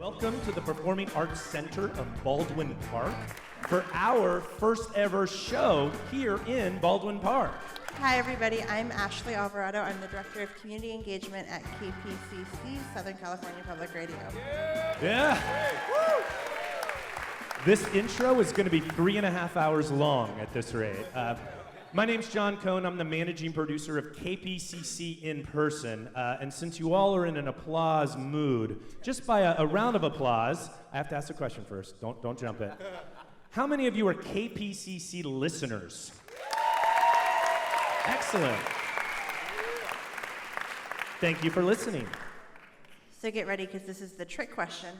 Welcome to the Performing Arts Center of Baldwin Park for our first ever show here in Baldwin Park. Hi everybody, I'm Ashley Alvarado. I'm the Director of Community Engagement at KPCC, Southern California Public Radio. Yeah. This intro is going to be 3.5 hours long at this rate. My name's John Cohn. I'm the managing producer of KPCC In Person. And since you all are in an applause mood, just by a round of applause, I have to ask a question first. Don't jump it. How many of you are KPCC listeners? Excellent. Thank you for listening. So get ready, because this is the trick question.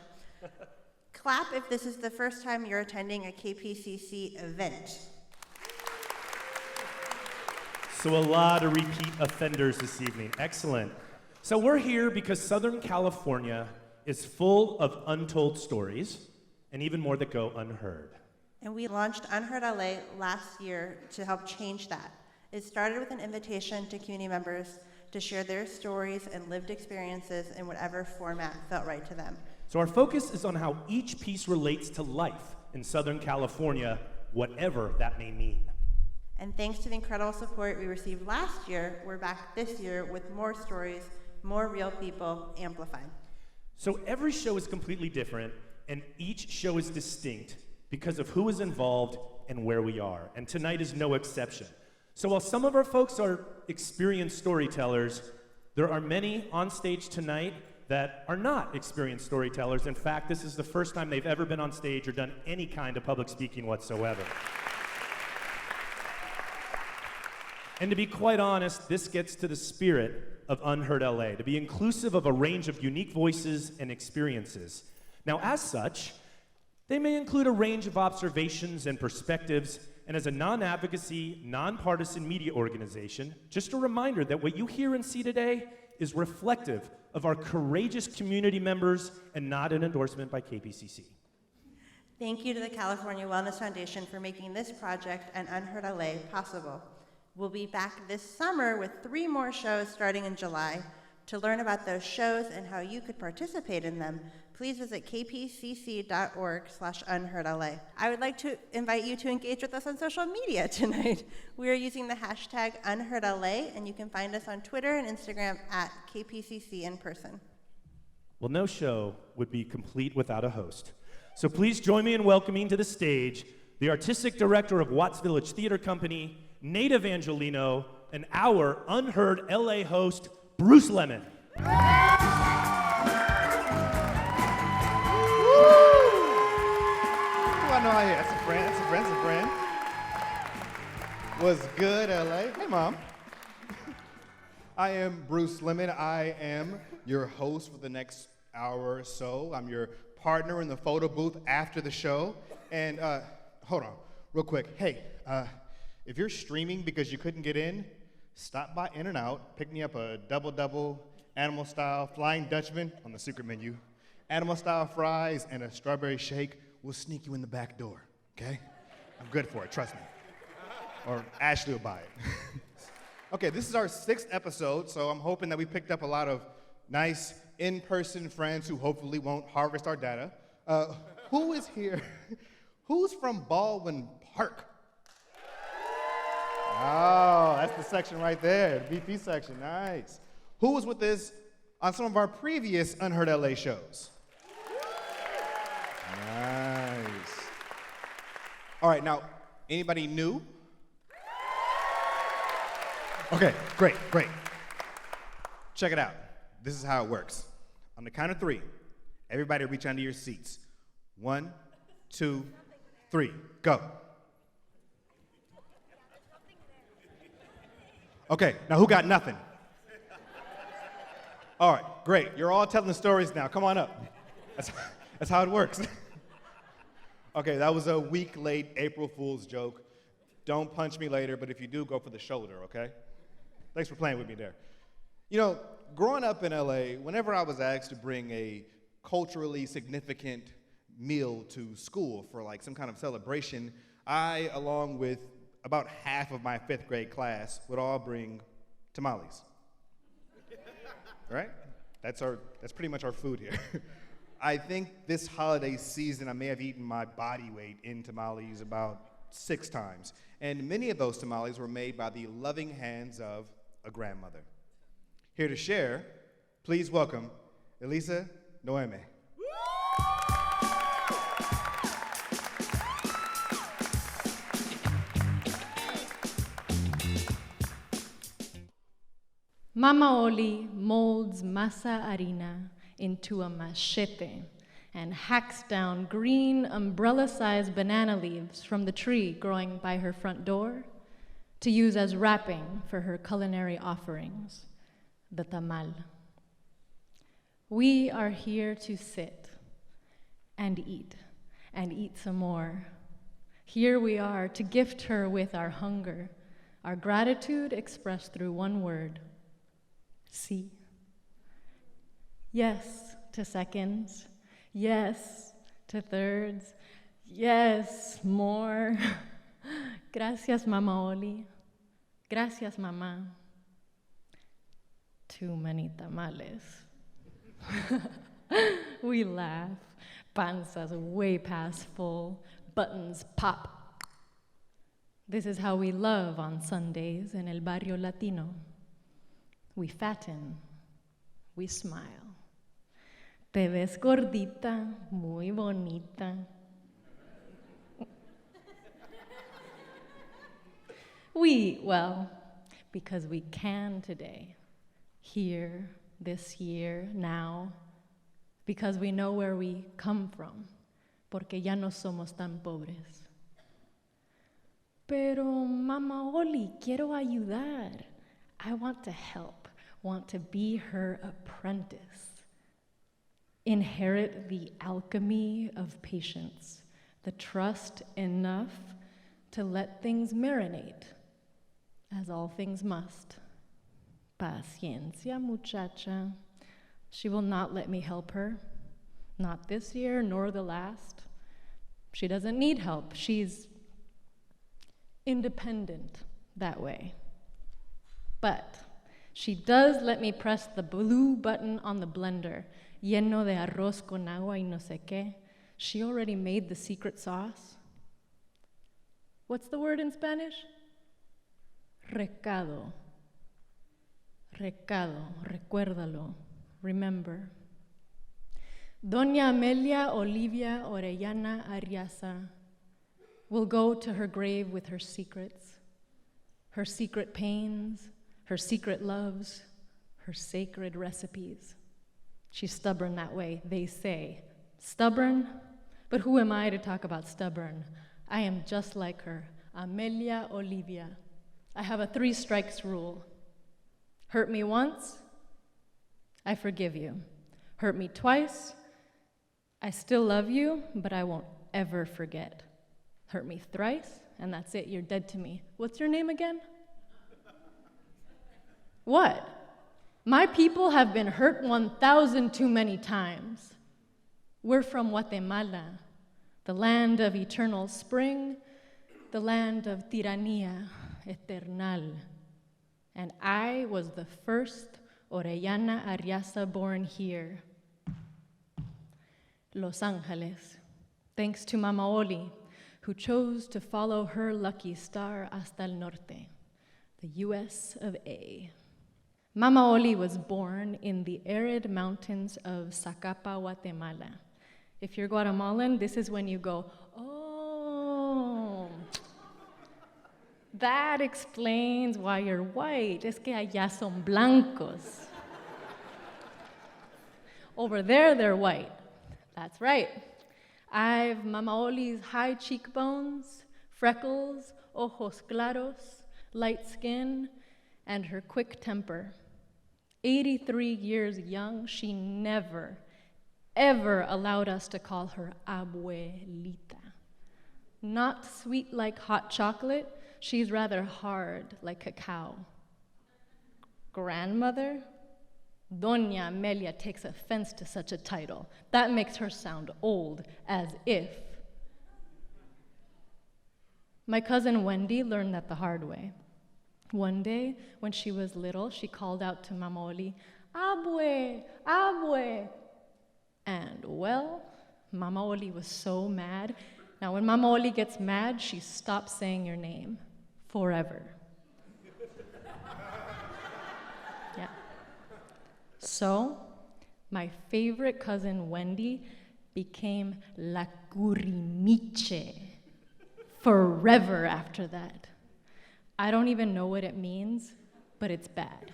Clap if this is the first time you're attending a KPCC event. So a lot of repeat offenders this evening. Excellent. So we're here because Southern California is full of untold stories and even more that go unheard. And we launched Unheard L.A. last year to help change that. It started with an invitation to community members to share their stories and lived experiences in whatever format felt right to them. So our focus is on how each piece relates to life in Southern California, whatever that may mean. And thanks to the incredible support we received last year, we're back this year with more stories, more real people amplified. So every show is completely different, and each show is distinct because of who is involved and where we are. And tonight is no exception. So while some of our folks are experienced storytellers, there are many on stage tonight that are not experienced storytellers. In fact, this is the first time they've ever been on stage or done any kind of public speaking whatsoever. And to be quite honest, this gets to the spirit of Unheard L.A., to be inclusive of a range of unique voices and experiences. Now, as such, they may include a range of observations and perspectives, and as a non-advocacy, non-partisan media organization, just a reminder that what you hear and see today is reflective of our courageous community members and not an endorsement by KPCC. Thank you to the California Wellness Foundation for making this project and Unheard LA possible. We'll be back this summer with 3 more shows starting in July. To learn about those shows and how you could participate in them, please visit kpcc.org/unheardla. I would like to invite you to engage with us on social media tonight. We are using the hashtag UnheardLA, and you can find us on Twitter and Instagram at KPCC In Person. Well, no show would be complete without a host. So please join me in welcoming to the stage the artistic director of Watts Village Theater Company, Nate Evangelino, and our Unheard L.A. host, Bruce Lemon. Ooh, I know that's a friend. What's good, L.A.? Hey, Mom. I am Bruce Lemon. I am your host for the next hour or so. I'm your partner in the photo booth after the show. And hold on, real quick. Hey, if you're streaming because you couldn't get in, stop by In-N-Out, pick me up a double-double, animal-style Flying Dutchman on the secret menu, animal-style fries, and a strawberry shake. We'll sneak you in the back door, okay? I'm good for it, trust me. Or Ashley will buy it. Okay, this is our 6th episode, so I'm hoping that we picked up a lot of nice in-person friends who hopefully won't harvest our data. Who is here? Who's from Baldwin Park? Oh, that's the section right there, the BP section, nice. Who was with us on some of our previous Unheard L.A. shows? Nice. All right, now, anybody new? Okay, great. Check it out. This is how it works. On the count of 3, everybody reach under your seats. 1, 2, 3, go. Okay, now who got nothing? All right, great. You're all telling the stories now. Come on up. That's how it works. Okay, that was a week late April Fool's joke. Don't punch me later, but if you do, go for the shoulder, okay? Thanks for playing with me there. You know, growing up in LA, whenever I was asked to bring a culturally significant meal to school for like some kind of celebration, I, along with about half of my 5th grade class, would all bring tamales. Right? That's pretty much our food here. I think this holiday season, I may have eaten my body weight in tamales about 6 times. And many of those tamales were made by the loving hands of a grandmother. Here to share, please welcome Elisa Noeme. Mama Oli molds masa harina into a machete and hacks down green umbrella-sized banana leaves from the tree growing by her front door to use as wrapping for her culinary offerings, the tamal. We are here to sit and eat some more. Here we are to gift her with our hunger, our gratitude expressed through one word, sí. Yes to seconds, yes to thirds, yes, more. Gracias, Mama Oli. Gracias, Mama. Too many tamales. We laugh, panzas way past full, buttons pop. This is how we love on Sundays in El Barrio Latino. We fatten, we smile. Te ves gordita, muy bonita. We eat well because we can today, here, this year, now, because we know where we come from, porque ya no somos tan pobres. Pero, Mama Oli, quiero ayudar. I want to help, want to be her apprentice. Inherit the alchemy of patience, the trust enough to let things marinate, as all things must. Paciencia, muchacha. She will not let me help her, not this year nor the last. She doesn't need help. She's independent that way. But she does let me press the blue button on the blender, lleno de arroz con agua y no sé qué. She already made the secret sauce. What's the word in Spanish? Recado. Recado, recuérdalo, remember. Doña Amelia Olivia Orellana Arriaza will go to her grave with her secrets, her secret pains, her secret loves, her sacred recipes. She's stubborn that way, they say. Stubborn? But who am I to talk about stubborn? I am just like her, Amelia Olivia. I have a 3 strikes rule. Hurt me once, I forgive you. Hurt me twice, I still love you, but I won't ever forget. Hurt me thrice, and that's it, you're dead to me. What's your name again? What? My people have been hurt 1,000 too many times. We're from Guatemala, the land of eternal spring, the land of tiranía eternal. And I was the first Orellana Arriaza born here. Los Angeles, thanks to Mama Oli, who chose to follow her lucky star hasta el norte, the US of A. Mama Oli was born in the arid mountains of Zacapa, Guatemala. If you're Guatemalan, this is when you go, oh, that explains why you're white. Es que allá son blancos. Over there, they're white. That's right. I've Mama Oli's high cheekbones, freckles, ojos claros, light skin, and her quick temper. 83 years young, she never, ever allowed us to call her abuelita. Not sweet like hot chocolate, she's rather hard like cacao. Grandmother? Doña Amelia takes offense to such a title. That makes her sound old, as if. My cousin Wendy learned that the hard way. One day, when she was little, she called out to Mama Oli, Abue, Abue. And well, Mama Oli was so mad. Now, when Mama Oli gets mad, she stops saying your name forever. Yeah. So, my favorite cousin, Wendy, became La Curimiche forever after that. I don't even know what it means, but it's bad.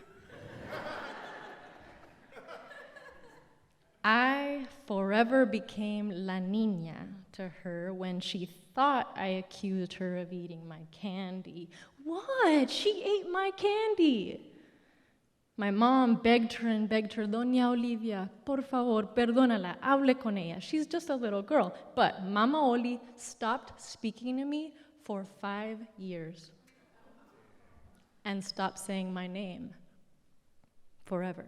I forever became La Niña to her when she thought I accused her of eating my candy. What? She ate my candy. My mom begged her and begged her, Doña Olivia, por favor, perdónala, hable con ella. She's just a little girl. But Mama Oli stopped speaking to me for 5 years and stopped saying my name forever.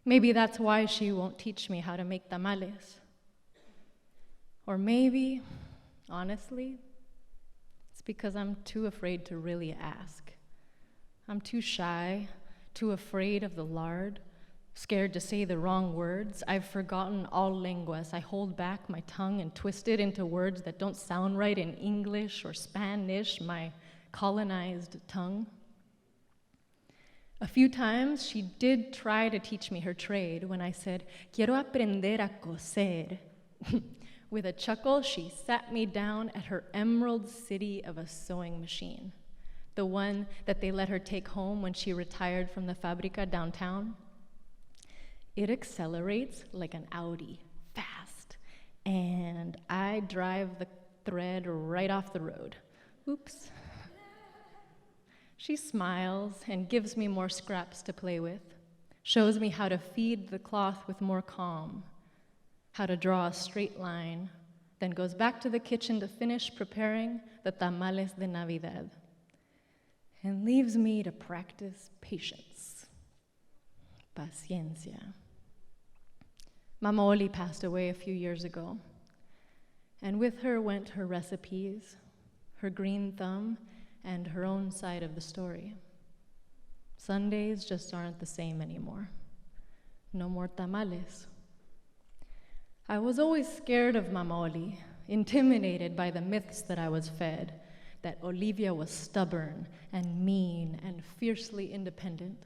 Maybe that's why she won't teach me how to make tamales. Or maybe, honestly, it's because I'm too afraid to really ask. I'm too shy, too afraid of the lard, scared to say the wrong words. I've forgotten all lenguas. I hold back my tongue and twist it into words that don't sound right in English or Spanish, my colonized tongue. A few times she did try to teach me her trade when I said, quiero aprender a coser. With a chuckle, she sat me down at her emerald city of a sewing machine, the one that they let her take home when she retired from the fabrica downtown. It accelerates like an Audi, fast, and I drive the thread right off the road. Oops. She smiles and gives me more scraps to play with, shows me how to feed the cloth with more calm, how to draw a straight line, then goes back to the kitchen to finish preparing the tamales de Navidad, and leaves me to practice patience, paciencia. Mama Oli passed away a few years ago, and with her went her recipes, her green thumb, and her own side of the story. Sundays just aren't the same anymore. No more tamales. I was always scared of Mama Oli, intimidated by the myths that I was fed, that Olivia was stubborn and mean and fiercely independent.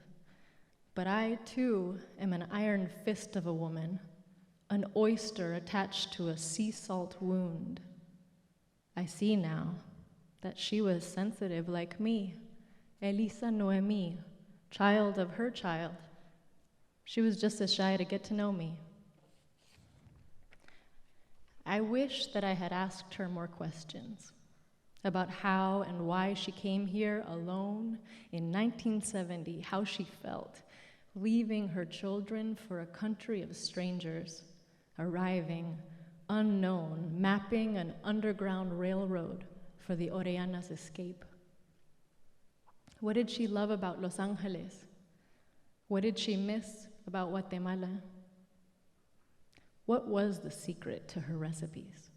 But I, too, am an iron fist of a woman, an oyster attached to a sea salt wound. I see now that she was sensitive like me, Elisa Noemi, child of her child. She was just as shy to get to know me. I wish that I had asked her more questions about how and why she came here alone in 1970, how she felt, leaving her children for a country of strangers, arriving unknown, mapping an underground railroad for the Orellanas' escape. What did she love about Los Angeles? What did she miss about Guatemala? What was the secret to her recipes?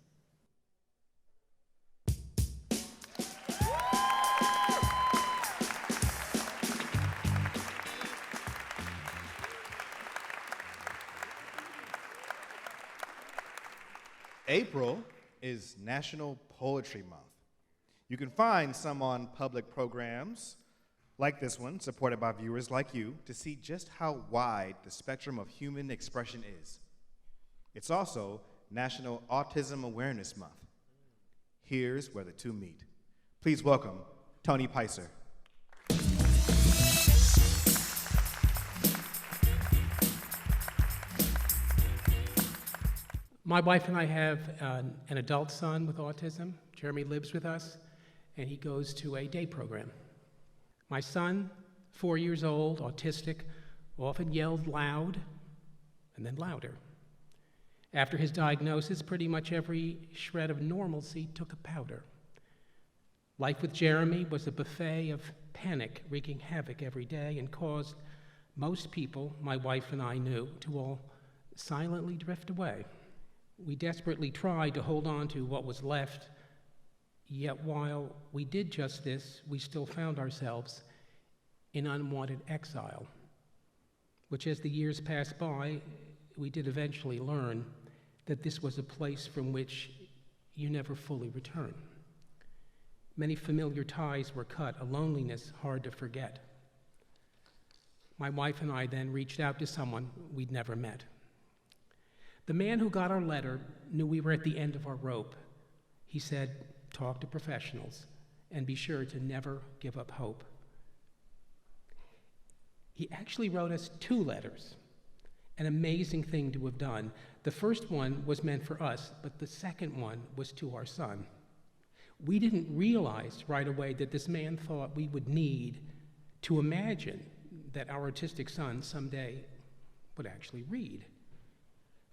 April is National Poetry Month. You can find some on public programs like this one, supported by viewers like you, to see just how wide the spectrum of human expression is. It's also National Autism Awareness Month. Here's where the two meet. Please welcome Tony Picer. My wife and I have an adult son with autism. Jeremy lives with us, and he goes to a day program. My son, 4 years old, autistic, often yelled loud and then louder. After his diagnosis, pretty much every shred of normalcy took a powder. Life with Jeremy was a buffet of panic, wreaking havoc every day, and caused most people my wife and I knew to all silently drift away. We desperately tried to hold on to what was left, yet while we did just this, we still found ourselves in unwanted exile, which as the years passed by, we did eventually learn that this was a place from which you never fully return. Many familiar ties were cut, a loneliness hard to forget. My wife and I then reached out to someone we'd never met. The man who got our letter knew we were at the end of our rope. He said, talk to professionals and be sure to never give up hope. He actually wrote us 2 letters, an amazing thing to have done. The first one was meant for us, but the second one was to our son. We didn't realize right away that this man thought we would need to imagine that our autistic son someday would actually read.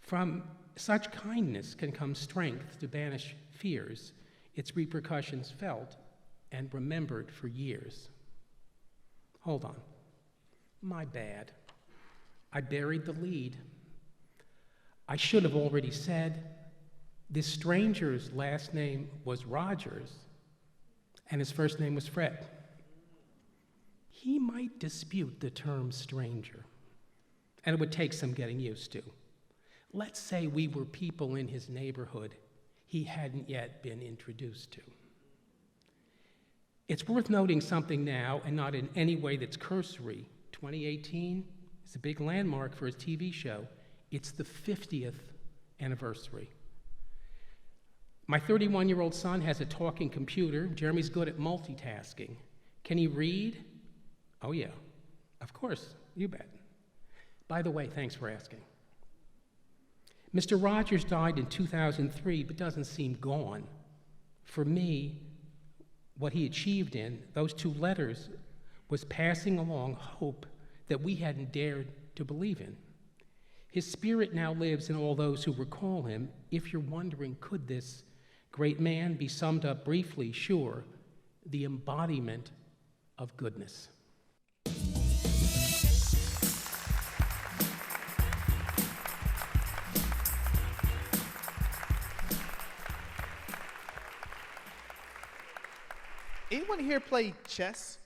From such kindness can come strength to banish fears, its repercussions felt and remembered for years. Hold on. My bad. I buried the lead. I should have already said this stranger's last name was Rogers and his first name was Fred. He might dispute the term stranger, and it would take some getting used to. Let's say we were people in his neighborhood he hadn't yet been introduced to. It's worth noting something now, and not in any way that's cursory. 2018 is a big landmark for his TV show. It's the 50th anniversary. My 31-year-old son has a talking computer. Jeremy's good at multitasking. Can he read? Oh yeah, of course, you bet. By the way, thanks for asking. Mr. Rogers died in 2003, but doesn't seem gone. For me, what he achieved in those 2 letters was passing along hope that we hadn't dared to believe in. His spirit now lives in all those who recall him. If you're wondering, could this great man be summed up briefly? Sure, the embodiment of goodness. Anyone here play chess?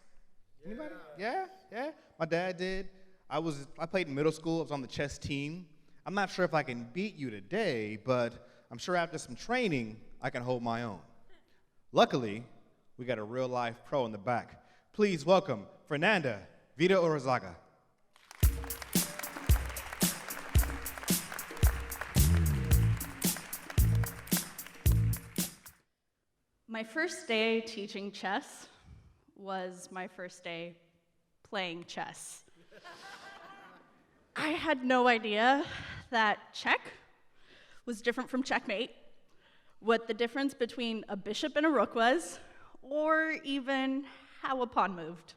Anybody? Yeah? My dad did. I played in middle school. I was on the chess team. I'm not sure if I can beat you today, but I'm sure after some training, I can hold my own. Luckily, we got a real-life pro in the back. Please welcome Fernanda Vida Orozaga. My first day teaching chess was my first day playing chess. I had no idea that check was different from checkmate, what the difference between a bishop and a rook was, or even how a pawn moved.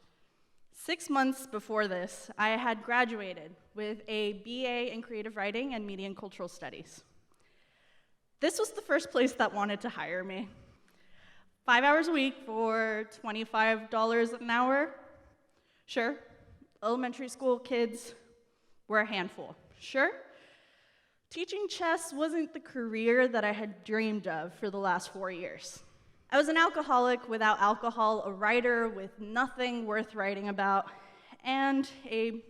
6 months before this, I had graduated with a BA in Creative Writing and Media and Cultural Studies. This was the first place that wanted to hire me. 5 hours a week for $25 an hour? Sure. Elementary school kids were a handful. Sure. Teaching chess wasn't the career that I had dreamed of for the last 4 years. I was an alcoholic without alcohol, a writer with nothing worth writing about, and a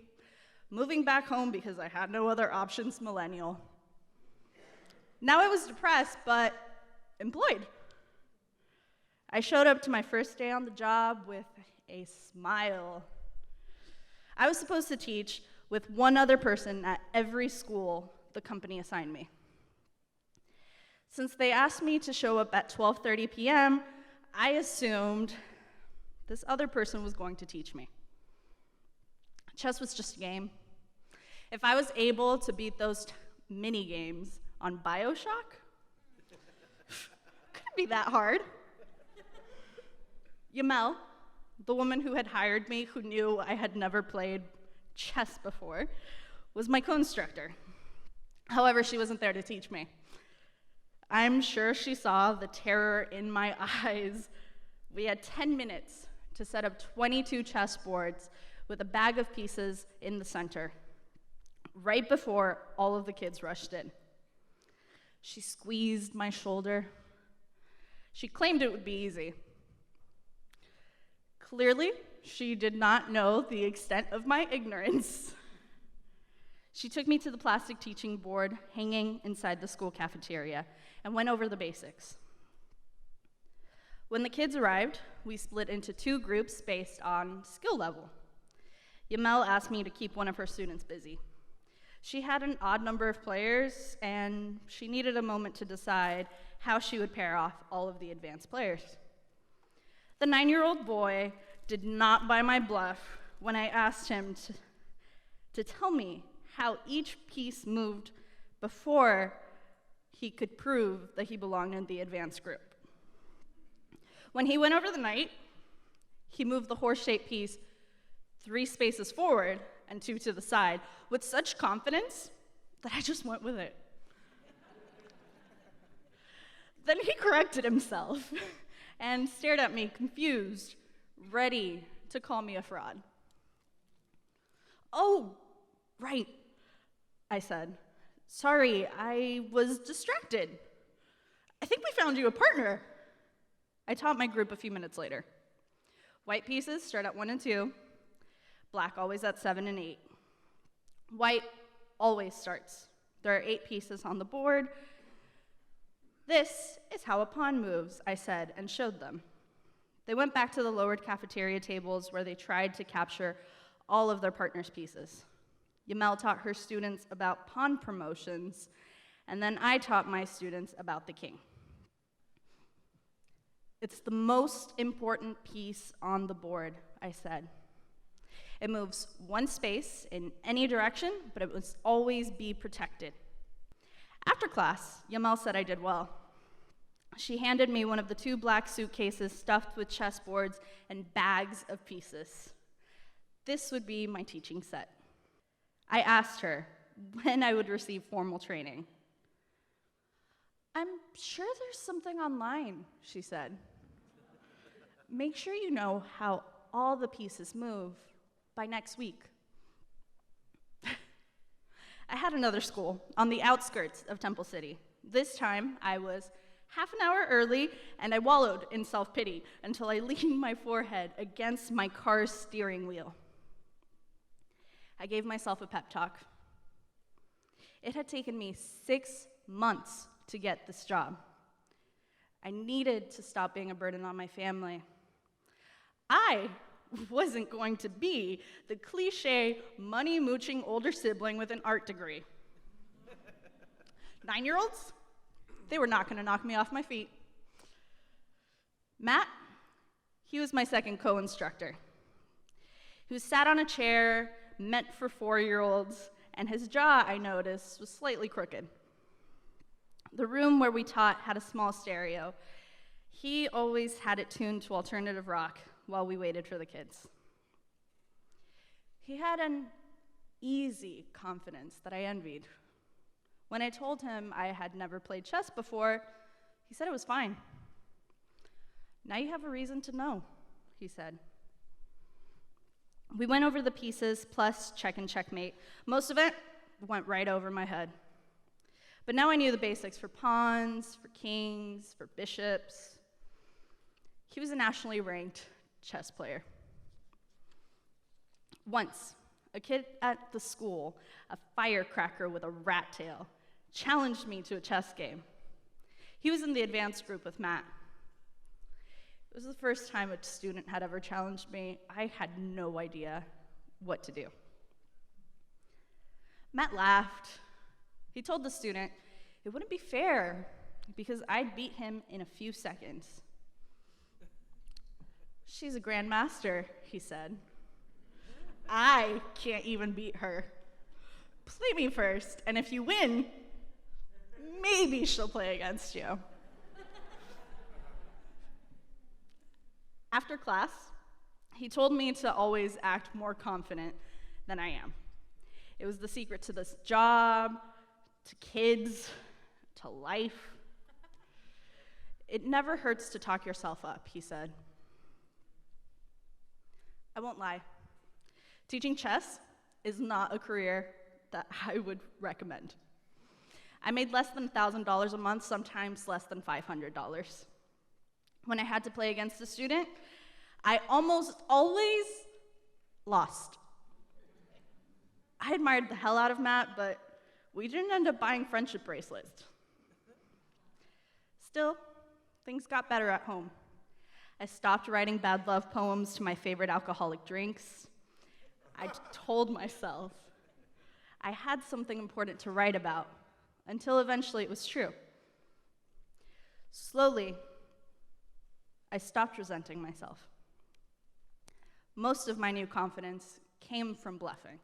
moving back home because I had no other options millennial. Now I was depressed, but employed. I showed up to my first day on the job with a smile. I was supposed to teach with one other person at every school the company assigned me. Since they asked me to show up at 12:30 p.m., I assumed this other person was going to teach me. Chess was just a game. If I was able to beat those mini games on BioShock, couldn't be that hard. Yamel, the woman who had hired me, who knew I had never played chess before, was my co-instructor. However, she wasn't there to teach me. I'm sure she saw the terror in my eyes. We had 10 minutes to set up 22 chessboards with a bag of pieces in the center, right before all of the kids rushed in. She squeezed my shoulder. She claimed it would be easy. Clearly, she did not know the extent of my ignorance. She took me to the plastic teaching board hanging inside the school cafeteria and went over the basics. When the kids arrived, we split into 2 groups based on skill level. Yamel asked me to keep one of her students busy. She had an odd number of players, and she needed a moment to decide how she would pair off all of the advanced players. The 9-year-old boy did not buy my bluff when I asked him to tell me how each piece moved before he could prove that he belonged in the advanced group. When he went over the knight, he moved the horse-shaped piece 3 spaces forward and 2 to the side with such confidence that I just went with it. Then he corrected himself and stared at me confused, ready to call me a fraud. "Oh, right," I said. "Sorry, I was distracted. I think we found you a partner." I taught my group a few minutes later. White pieces start at 1 and 2, black always at 7 and 8. White always starts. There are 8 pieces on the board. "This is how a pawn moves," I said, and showed them. They went back to the lowered cafeteria tables where they tried to capture all of their partners' pieces. Yamel taught her students about pawn promotions, and then I taught my students about the king. "It's the most important piece on the board," I said. "It moves 1 space in any direction, but it must always be protected." After class, Yamel said I did well. She handed me one of the 2 black suitcases stuffed with chessboards and bags of pieces. This would be my teaching set. I asked her when I would receive formal training. "I'm sure there's something online," she said. "Make sure you know how all the pieces move by next week." I had another school on the outskirts of Temple City. This time, I was half an hour early, and I wallowed in self-pity until I leaned my forehead against my car's steering wheel. I gave myself a pep talk. It had taken me 6 months to get this job. I needed to stop being a burden on my family. I wasn't going to be the cliche money-mooching older sibling with an art degree. 9-year-olds? They were not going to knock me off my feet. Matt, he was my second co-instructor. He was sat on a chair meant for 4-year-olds, and his jaw, I noticed, was slightly crooked. The room where we taught had a small stereo. He always had it tuned to alternative rock while we waited for the kids. He had an easy confidence that I envied. When I told him I had never played chess before, he said it was fine. "Now you have a reason to know," he said. We went over the pieces plus check and checkmate. Most of it went right over my head. But now I knew the basics for pawns, for kings, for bishops. He was a nationally ranked chess player. Once, a kid at the school, a firecracker with a rat tail, challenged me to a chess game. He was in the advanced group with Matt. It was the first time a student had ever challenged me. I had no idea what to do. Matt laughed. He told the student it wouldn't be fair because I'd beat him in a few seconds. "She's a grandmaster," he said. "I can't even beat her. Play me first, and if you win, maybe she'll play against you." After class, he told me to always act more confident than I am. It was the secret to this job, to kids, to life. "It never hurts to talk yourself up," he said. I won't lie. Teaching chess is not a career that I would recommend. I made less than $1,000 a month, sometimes less than $500. When I had to play against a student, I almost always lost. I admired the hell out of Matt, but we didn't end up buying friendship bracelets. Still, things got better at home. I stopped writing bad love poems to my favorite alcoholic drinks. I told myself I had something important to write about, until eventually it was true. Slowly, I stopped resenting myself. Most of my new confidence came from bluffing.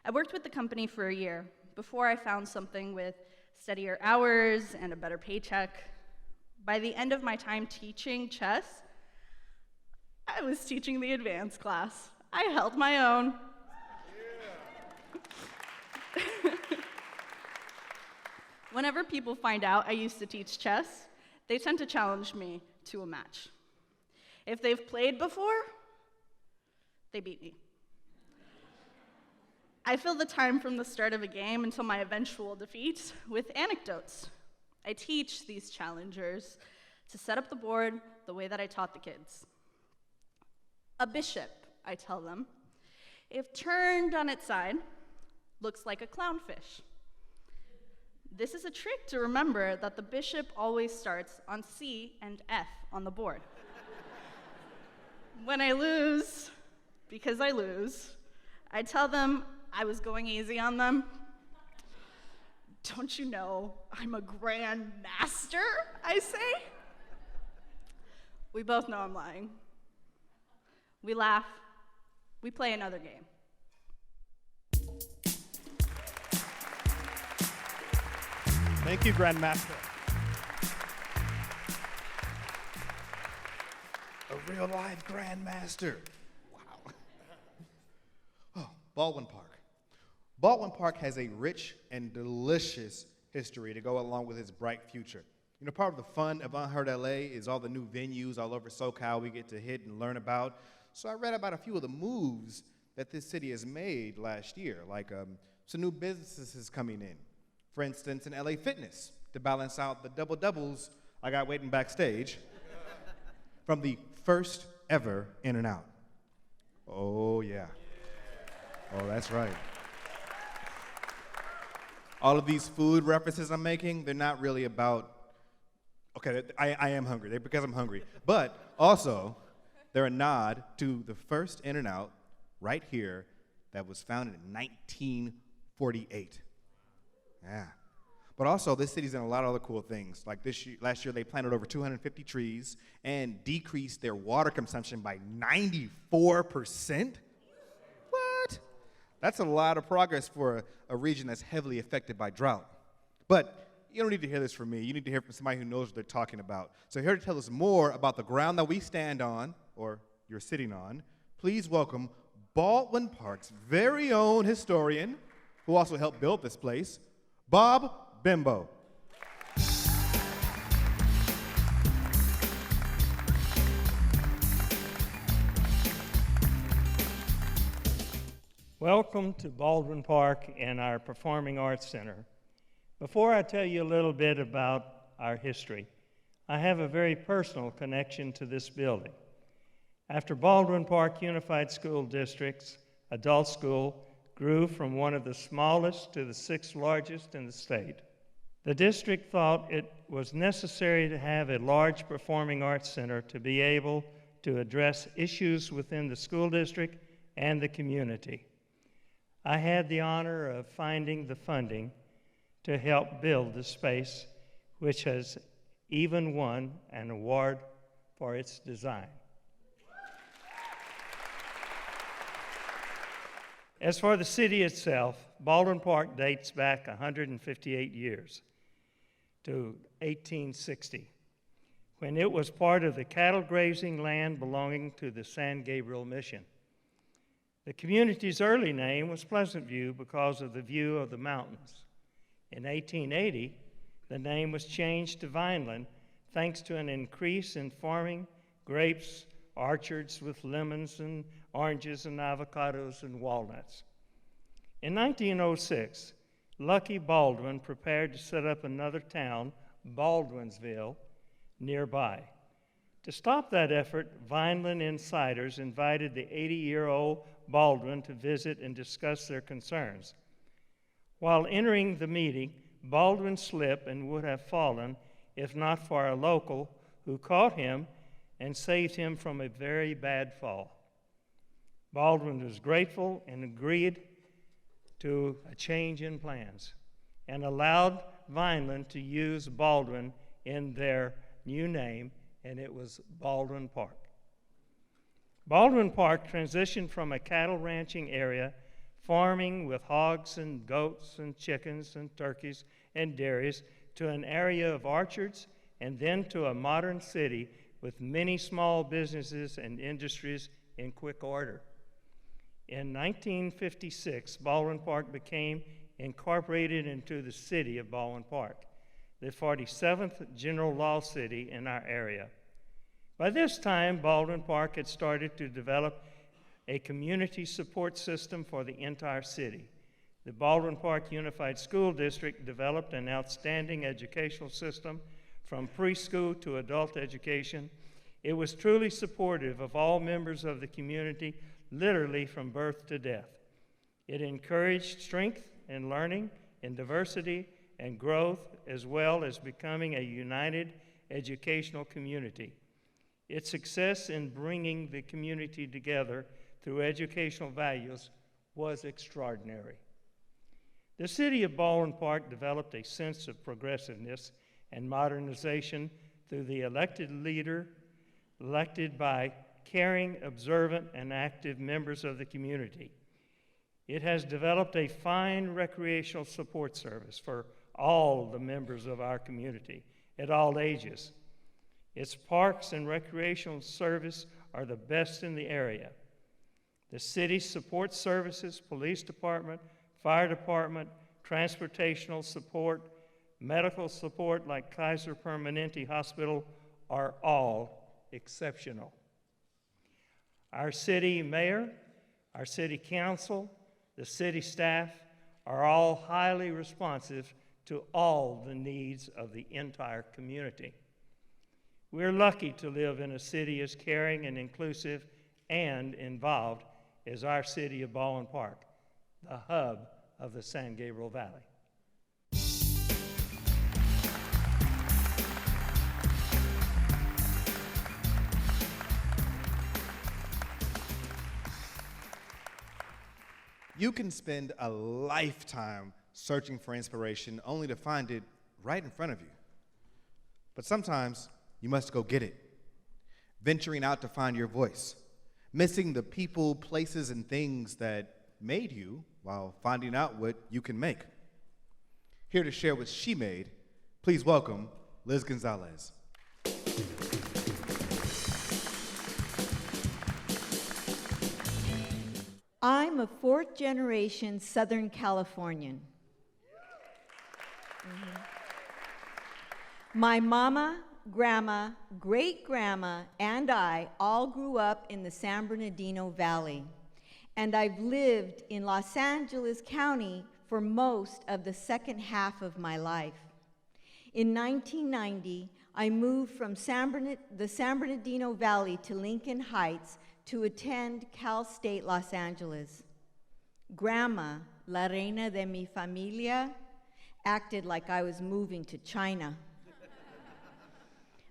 I worked with the company for a year before I found something with steadier hours and a better paycheck. By the end of my time teaching chess, I was teaching the advanced class. I held my own. Yeah. Whenever people find out I used to teach chess, they tend to challenge me to a match. If they've played before, they beat me. I fill the time from the start of a game until my eventual defeat with anecdotes. I teach these challengers to set up the board the way that I taught the kids. A bishop, I tell them, if turned on its side, looks like a clownfish. This is a trick to remember that the bishop always starts on C and F on the board. When I lose, because I lose, I tell them I was going easy on them. Don't you know I'm a grand master, I say? We both know I'm lying. We laugh. We play another game. Thank you, Grandmaster. A real life grandmaster. Wow. Oh, Baldwin Park. Baldwin Park has a rich and delicious history to go along with its bright future. You know, part of the fun of Unheard L.A. is all the new venues all over SoCal we get to hit and learn about. So I read about a few of the moves that this city has made last year, like some new businesses coming in. For instance, an LA Fitness to balance out the double-doubles I got waiting backstage from the first ever In-N-Out. Oh, yeah. Oh, that's right. All of these food references I'm making, they're not really about, okay, I am hungry, they're because I'm hungry, but also they're a nod to the first In-N-Out right here that was founded in 1948. Yeah. But also, this city's done a lot of other cool things. Like last year, they planted over 250 trees and decreased their water consumption by 94%. What? That's a lot of progress for a region that's heavily affected by drought. But you don't need to hear this from me. You need to hear from somebody who knows what they're talking about. So here to tell us more about the ground that we stand on, or you're sitting on, please welcome Baldwin Park's very own historian, who also helped build this place, Bob Bimbo. Welcome to Baldwin Park and our Performing Arts Center. Before I tell you a little bit about our history, I have a very personal connection to this building. After Baldwin Park Unified School District's adult school grew from one of the smallest to the 6th largest in the state, the district thought it was necessary to have a large performing arts center to be able to address issues within the school district and the community. I had the honor of finding the funding to help build the space, which has even won an award for its design. As for the city itself, Baldwin Park dates back 158 years to 1860, when it was part of the cattle grazing land belonging to the San Gabriel Mission. The community's early name was Pleasant View because of the view of the mountains. In 1880, the name was changed to Vineland thanks to an increase in farming grapes, orchards with lemons and oranges and avocados and walnuts. In 1906, Lucky Baldwin prepared to set up another town, Baldwinsville, nearby. To stop that effort, Vineland insiders invited the 80-year-old Baldwin to visit and discuss their concerns. While entering the meeting, Baldwin slipped and would have fallen if not for a local who caught him and saved him from a very bad fall. Baldwin was grateful and agreed to a change in plans and allowed Vineland to use Baldwin in their new name, and it was Baldwin Park. Baldwin Park transitioned from a cattle ranching area, farming with hogs and goats and chickens and turkeys and dairies, to an area of orchards, and then to a modern city with many small businesses and industries in quick order. In 1956, Baldwin Park became incorporated into the city of Baldwin Park, the 47th general law city in our area. By this time, Baldwin Park had started to develop a community support system for the entire city. The Baldwin Park Unified School District developed an outstanding educational system from preschool to adult education. It was truly supportive of all members of the community, literally from birth to death. It encouraged strength in learning, in diversity, and growth, as well as becoming a united educational community. Its success in bringing the community together through educational values was extraordinary. The city of Baldwin Park developed a sense of progressiveness and modernization through the elected leader, elected by caring, observant, and active members of the community. It has developed a fine recreational support service for all the members of our community at all ages. Its parks and recreational service are the best in the area. The city's support services, police department, fire department, transportational support, medical support like Kaiser Permanente Hospital are all exceptional. Our city mayor, our city council, the city staff are all highly responsive to all the needs of the entire community. We're lucky to live in a city as caring and inclusive and involved as our city of Baldwin Park, the hub of the San Gabriel Valley. You can spend a lifetime searching for inspiration only to find it right in front of you. But sometimes you must go get it, venturing out to find your voice, missing the people, places, and things that made you while finding out what you can make. Here to share what she made, please welcome Liz Gonzalez. I'm a fourth-generation Southern Californian. My mama, grandma, great-grandma, and I all grew up in the San Bernardino Valley, and I've lived in Los Angeles County for most of the second half of my life. In 1990, I moved from the San Bernardino Valley to Lincoln Heights to attend Cal State Los Angeles. Grandma, la reina de mi familia, acted like I was moving to China.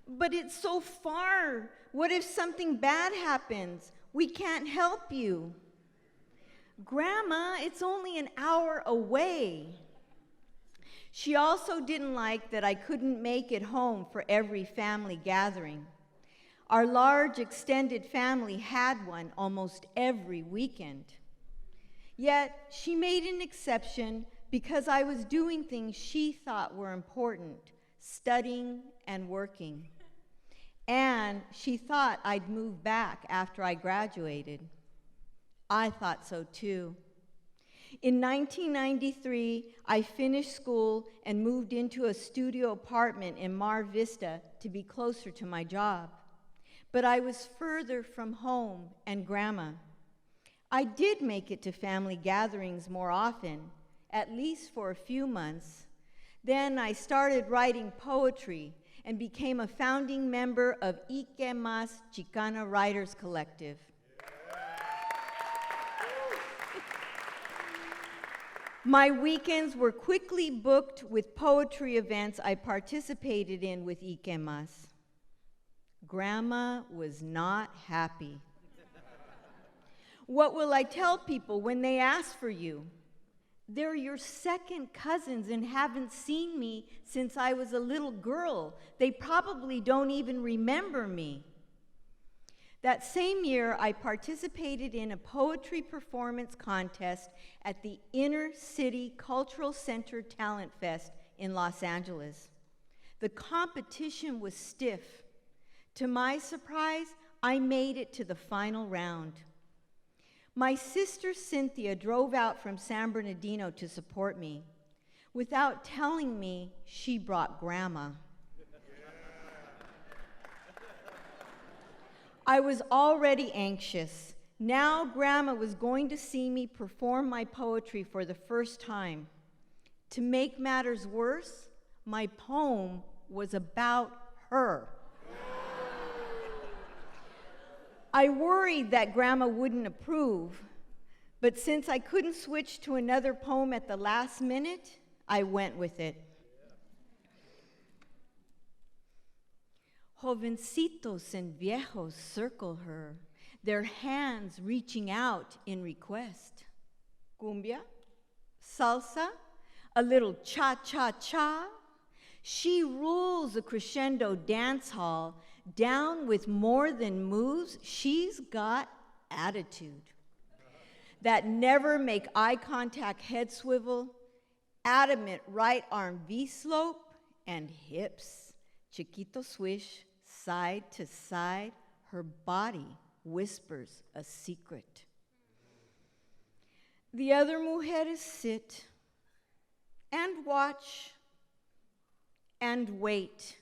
But it's so far. What if something bad happens? We can't help you. Grandma, it's only an hour away. She also didn't like that I couldn't make it home for every family gathering. Our large extended family had one almost every weekend. Yet she made an exception because I was doing things she thought were important, studying and working. And she thought I'd move back after I graduated. I thought so too. In 1993, I finished school and moved into a studio apartment in Mar Vista to be closer to my job. But I was further from home and Grandma. I did make it to family gatherings more often, at least for a few months. Then I started writing poetry and became a founding member of Ike Mas Chicana Writers Collective. My weekends were quickly booked with poetry events I participated in with Ikemas. Grandma was not happy. What will I tell people when they ask for you? They're your second cousins and haven't seen me since I was a little girl. They probably don't even remember me. That same year, I participated in a poetry performance contest at the Inner City Cultural Center Talent Fest in Los Angeles. The competition was stiff. To my surprise, I made it to the final round. My sister Cynthia drove out from San Bernardino to support me. Without telling me, she brought Grandma. I was already anxious. Now Grandma was going to see me perform my poetry for the first time. To make matters worse, my poem was about her. I worried that Grandma wouldn't approve, but since I couldn't switch to another poem at the last minute, I went with it. Jovencitos and viejos circle her, their hands reaching out in request. Cumbia, salsa, a little cha-cha-cha. She rules a crescendo dance hall. Down with more than moves, she's got attitude. That never make eye contact head swivel, adamant right arm V-slope, and hips. Chiquito swish, side to side, her body whispers a secret. The other mujeres sit and watch and wait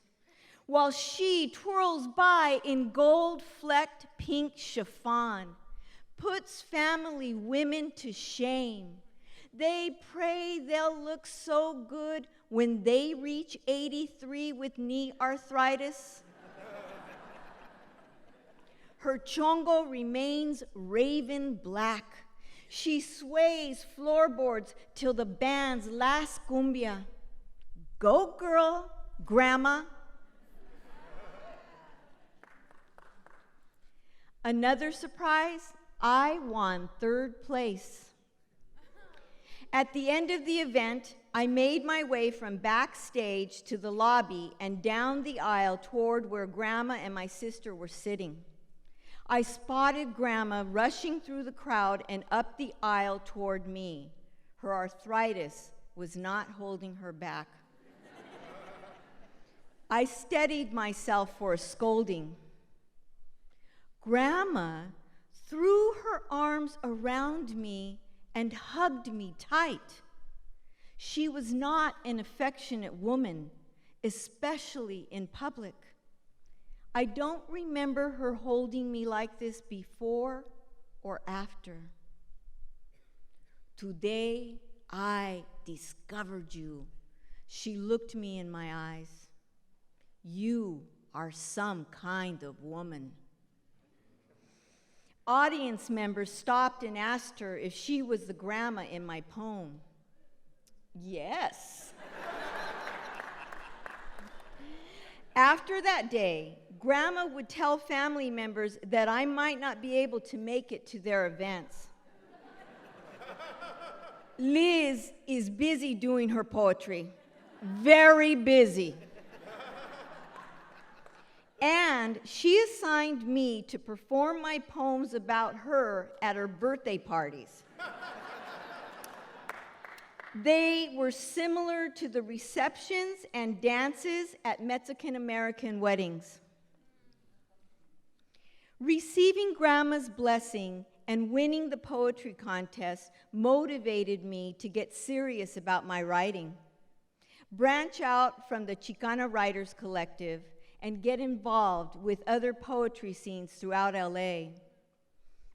while she twirls by in gold-flecked pink chiffon, puts family women to shame. They pray they'll look so good when they reach 83 with knee arthritis. Her chongo remains raven black. She sways floorboards till the band's last cumbia. Go, girl, Grandma. Another surprise, I won third place. At the end of the event, I made my way from backstage to the lobby and down the aisle toward where Grandma and my sister were sitting. I spotted Grandma rushing through the crowd and up the aisle toward me. Her arthritis was not holding her back. I steadied myself for a scolding. Grandma threw her arms around me and hugged me tight. She was not an affectionate woman, especially in public. I don't remember her holding me like this before or after. Today, I discovered you. She looked me in my eyes. You are some kind of woman. Audience members stopped and asked her if she was the grandma in my poem. Yes. After that day, Grandma would tell family members that I might not be able to make it to their events. Liz is busy doing her poetry, very busy. And she assigned me to perform my poems about her at her birthday parties. They were similar to the receptions and dances at Mexican-American weddings. Receiving Grandma's blessing and winning the poetry contest motivated me to get serious about my writing, branch out from the Chicana Writers Collective, and get involved with other poetry scenes throughout L.A.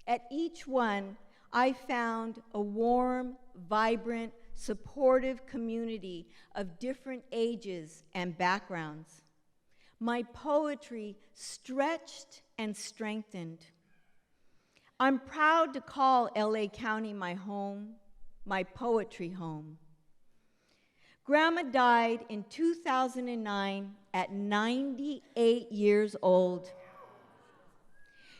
At each one, I found a warm, vibrant, supportive community of different ages and backgrounds. My poetry stretched and strengthened. I'm proud to call L.A. County my home, my poetry home. Grandma died in 2009 at 98 years old.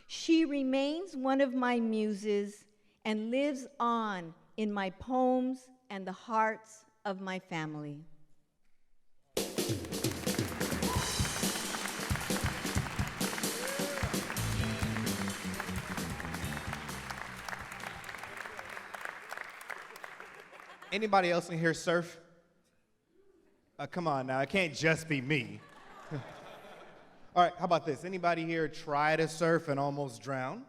She remains one of my muses and lives on in my poems and the hearts of my family. Anybody else in here surf? Come on now, it can't just be me. All right, how about this? Anybody here try to surf and almost drown?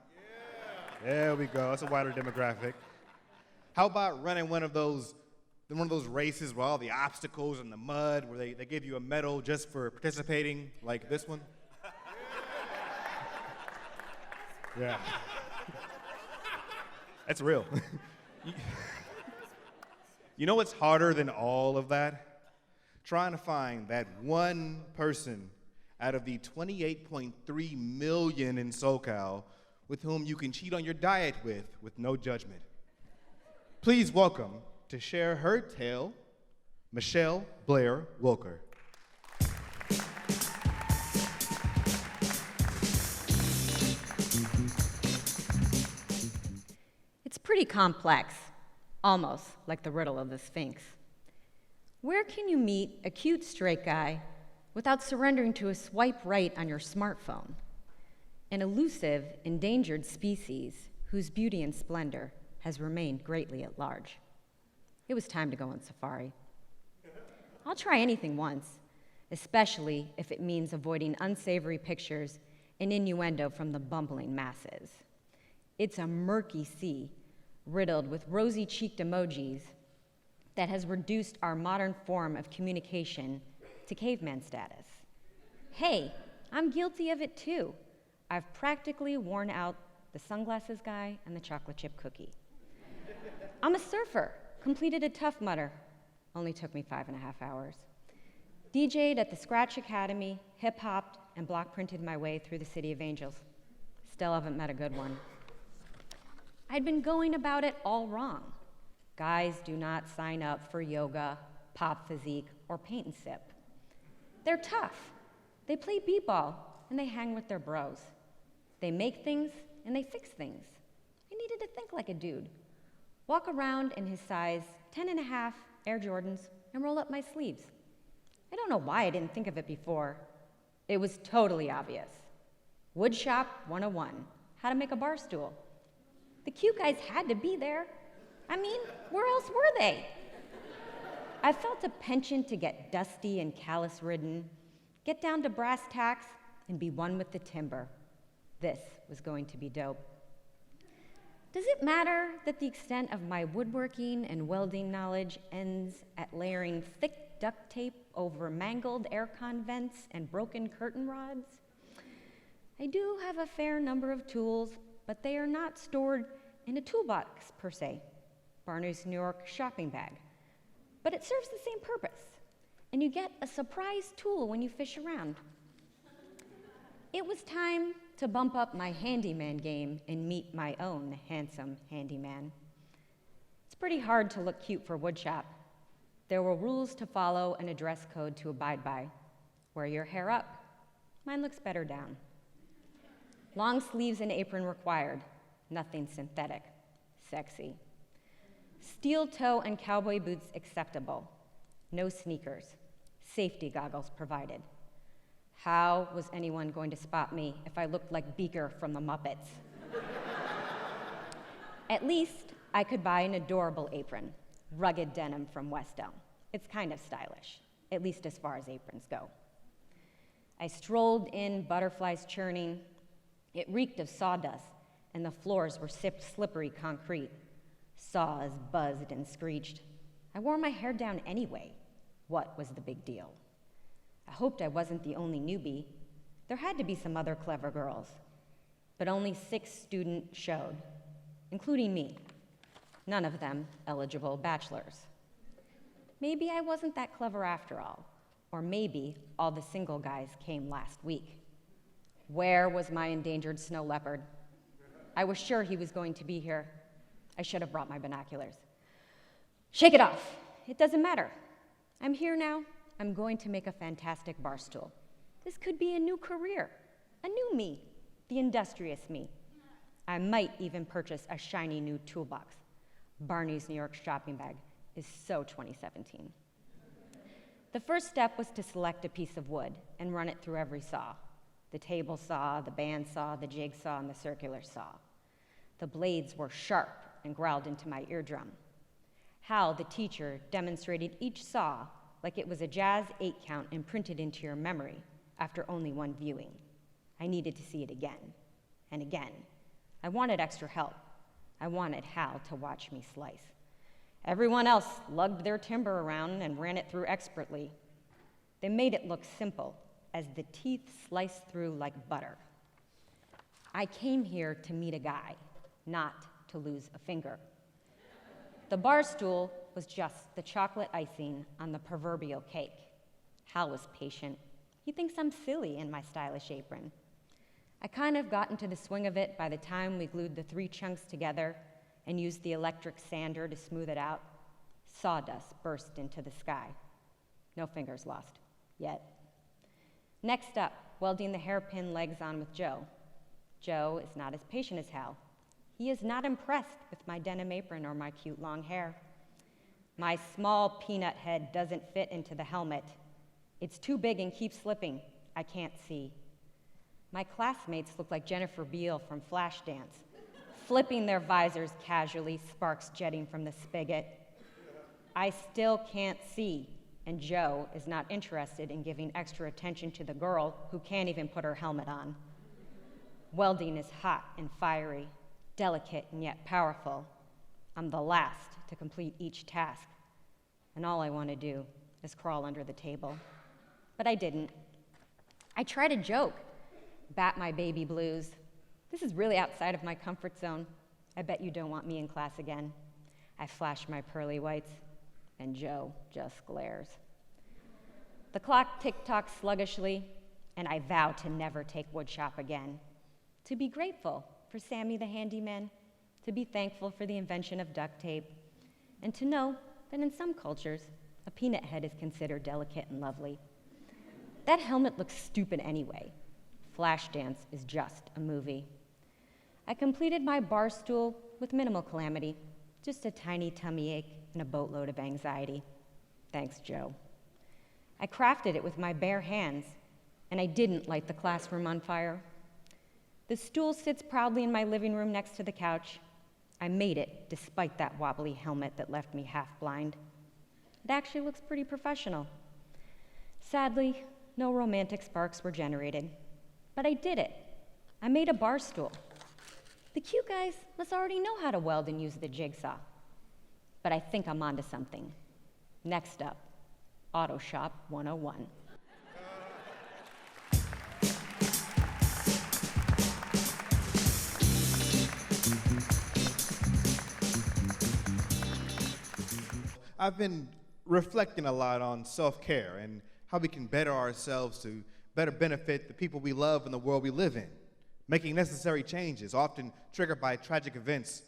Yeah. There we go, that's a wider demographic. How about running one of those races with all the obstacles and the mud where they give you a medal just for participating, like this one? Yeah. That's real. You know what's harder than all of that? Trying to find that one person out of the 28.3 million in SoCal with whom you can cheat on your diet with no judgment. Please welcome, to share her tale, Michelle Blair Wilker. It's pretty complex, almost like the riddle of the Sphinx. Where can you meet a cute straight guy without surrendering to a swipe right on your smartphone? An elusive, endangered species whose beauty and splendor has remained greatly at large. It was time to go on safari. I'll try anything once, especially if it means avoiding unsavory pictures and innuendo from the bumbling masses. It's a murky sea, riddled with rosy-cheeked emojis that has reduced our modern form of communication to caveman status. Hey, I'm guilty of it too. I've practically worn out the sunglasses guy and the chocolate chip cookie. I'm a surfer, completed a Tough Mudder, only took me 5.5 hours. DJ'd at the Scratch Academy, hip-hopped, and block printed my way through the City of Angels. Still haven't met a good one. I'd been going about it all wrong. Guys do not sign up for yoga, pop physique, or paint and sip. They're tough. They play b-ball, and they hang with their bros. They make things, and they fix things. I needed to think like a dude. Walk around in his size 10.5 Air Jordans and roll up my sleeves. I don't know why I didn't think of it before. It was totally obvious. Woodshop 101, how to make a bar stool. The cute guys had to be there. I mean, where else were they? I felt a penchant to get dusty and callus-ridden, get down to brass tacks, and be one with the timber. This was going to be dope. Does it matter that the extent of my woodworking and welding knowledge ends at layering thick duct tape over mangled aircon vents and broken curtain rods? I do have a fair number of tools, but they are not stored in a toolbox per se, Barney's New York shopping bag. But it serves the same purpose, and you get a surprise tool when you fish around. It was time to bump up my handyman game and meet my own handsome handyman. It's pretty hard to look cute for woodshop. There were rules to follow and a dress code to abide by. Wear your hair up. Mine looks better down. Long sleeves and apron required. Nothing synthetic. Sexy. Steel toe and cowboy boots acceptable. No sneakers. Safety goggles provided. How was anyone going to spot me if I looked like Beaker from the Muppets? At least I could buy an adorable apron, rugged denim from West Elm. It's kind of stylish, at least as far as aprons go. I strolled in, butterflies churning. It reeked of sawdust, and the floors were slippery concrete. Saws buzzed and screeched. I wore my hair down anyway. What was the big deal? I hoped I wasn't the only newbie. There had to be some other clever girls. But only 6 students showed, including me. None of them eligible bachelors. Maybe I wasn't that clever after all. Or maybe all the single guys came last week. Where was my endangered snow leopard? I was sure he was going to be here. I should have brought my binoculars. Shake it off. It doesn't matter. I'm here now. I'm going to make a fantastic bar stool. This could be a new career, a new me, the industrious me. I might even purchase a shiny new toolbox. Barney's New York shopping bag is so 2017. The first step was to select a piece of wood and run it through every saw. The table saw, the band saw, the jigsaw, and the circular saw. The blades were sharp and growled into my eardrum. Hal, the teacher, demonstrated each saw like it was a jazz 8-count imprinted into your memory after only one viewing. I needed to see it again and again. I wanted extra help. I wanted Hal to watch me slice. Everyone else lugged their timber around and ran it through expertly. They made it look simple, as the teeth sliced through like butter. I came here to meet a guy, not to lose a finger. The bar stool was just the chocolate icing on the proverbial cake. Hal was patient. He thinks I'm silly in my stylish apron. I kind of got into the swing of it by the time we glued the 3 chunks together and used the electric sander to smooth it out. Sawdust burst into the sky. No fingers lost, yet. Next up, welding the hairpin legs on with Joe. Joe is not as patient as Hal. He is not impressed with my denim apron or my cute long hair. My small peanut head doesn't fit into the helmet. It's too big and keeps slipping. I can't see. My classmates look like Jennifer Beal from Flashdance, flipping their visors casually, sparks jetting from the spigot. I still can't see, and Joe is not interested in giving extra attention to the girl who can't even put her helmet on. Welding is hot and fiery, delicate and yet powerful. I'm the last to complete each task, and all I want to do is crawl under the table. But I didn't. I tried a joke, bat my baby blues. This is really outside of my comfort zone. I bet you don't want me in class again. I flash my pearly whites, and Joe just glares. The clock tick-tocks sluggishly, and I vow to never take woodshop again. To be grateful for Sammy the handyman, to be thankful for the invention of duct tape, and to know that in some cultures, a peanut head is considered delicate and lovely. That helmet looks stupid anyway. Flashdance is just a movie. I completed my bar stool with minimal calamity, just a tiny tummy ache and a boatload of anxiety. Thanks, Joe. I crafted it with my bare hands, and I didn't light the classroom on fire. The stool sits proudly in my living room next to the couch. I made it despite that wobbly helmet that left me half blind. It actually looks pretty professional. Sadly, no romantic sparks were generated, but I did it. I made a bar stool. The cute guys must already know how to weld and use the jigsaw. But I think I'm onto something. Next up, Auto Shop 101. I've been reflecting a lot on self-care and how we can better ourselves to better benefit the people we love and the world we live in. Making necessary changes, often triggered by tragic events,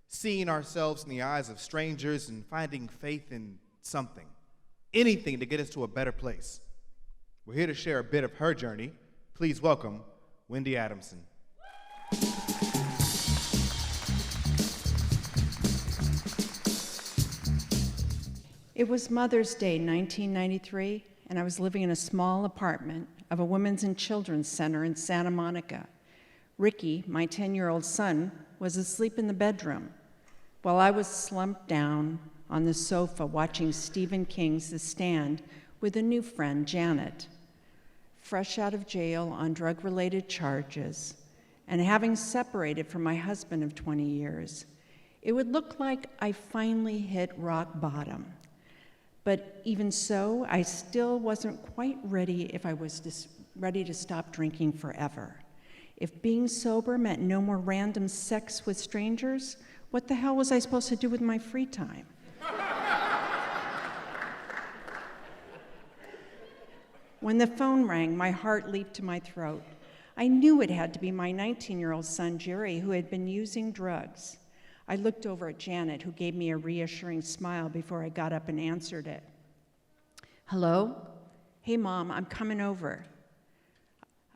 seeing ourselves in the eyes of strangers and finding faith in something, anything to get us to a better place. We're here to share a bit of her journey. Please welcome Wendy Adamson. It was Mother's Day, 1993, and I was living in a small apartment of a women's and children's center in Santa Monica. Ricky, my 10-year-old son, was asleep in the bedroom, while I was slumped down on the sofa watching Stephen King's The Stand with a new friend, Janet. Fresh out of jail on drug-related charges, and having separated from my husband of 20 years, it would look like I finally hit rock bottom. But even so, I still wasn't quite ready if I was ready to stop drinking forever. If being sober meant no more random sex with strangers, what the hell was I supposed to do with my free time? When the phone rang, my heart leaped to my throat. I knew it had to be my 19-year-old son, Jerry, who had been using drugs. I looked over at Janet, who gave me a reassuring smile before I got up and answered it. Hello? Hey, Mom, I'm coming over.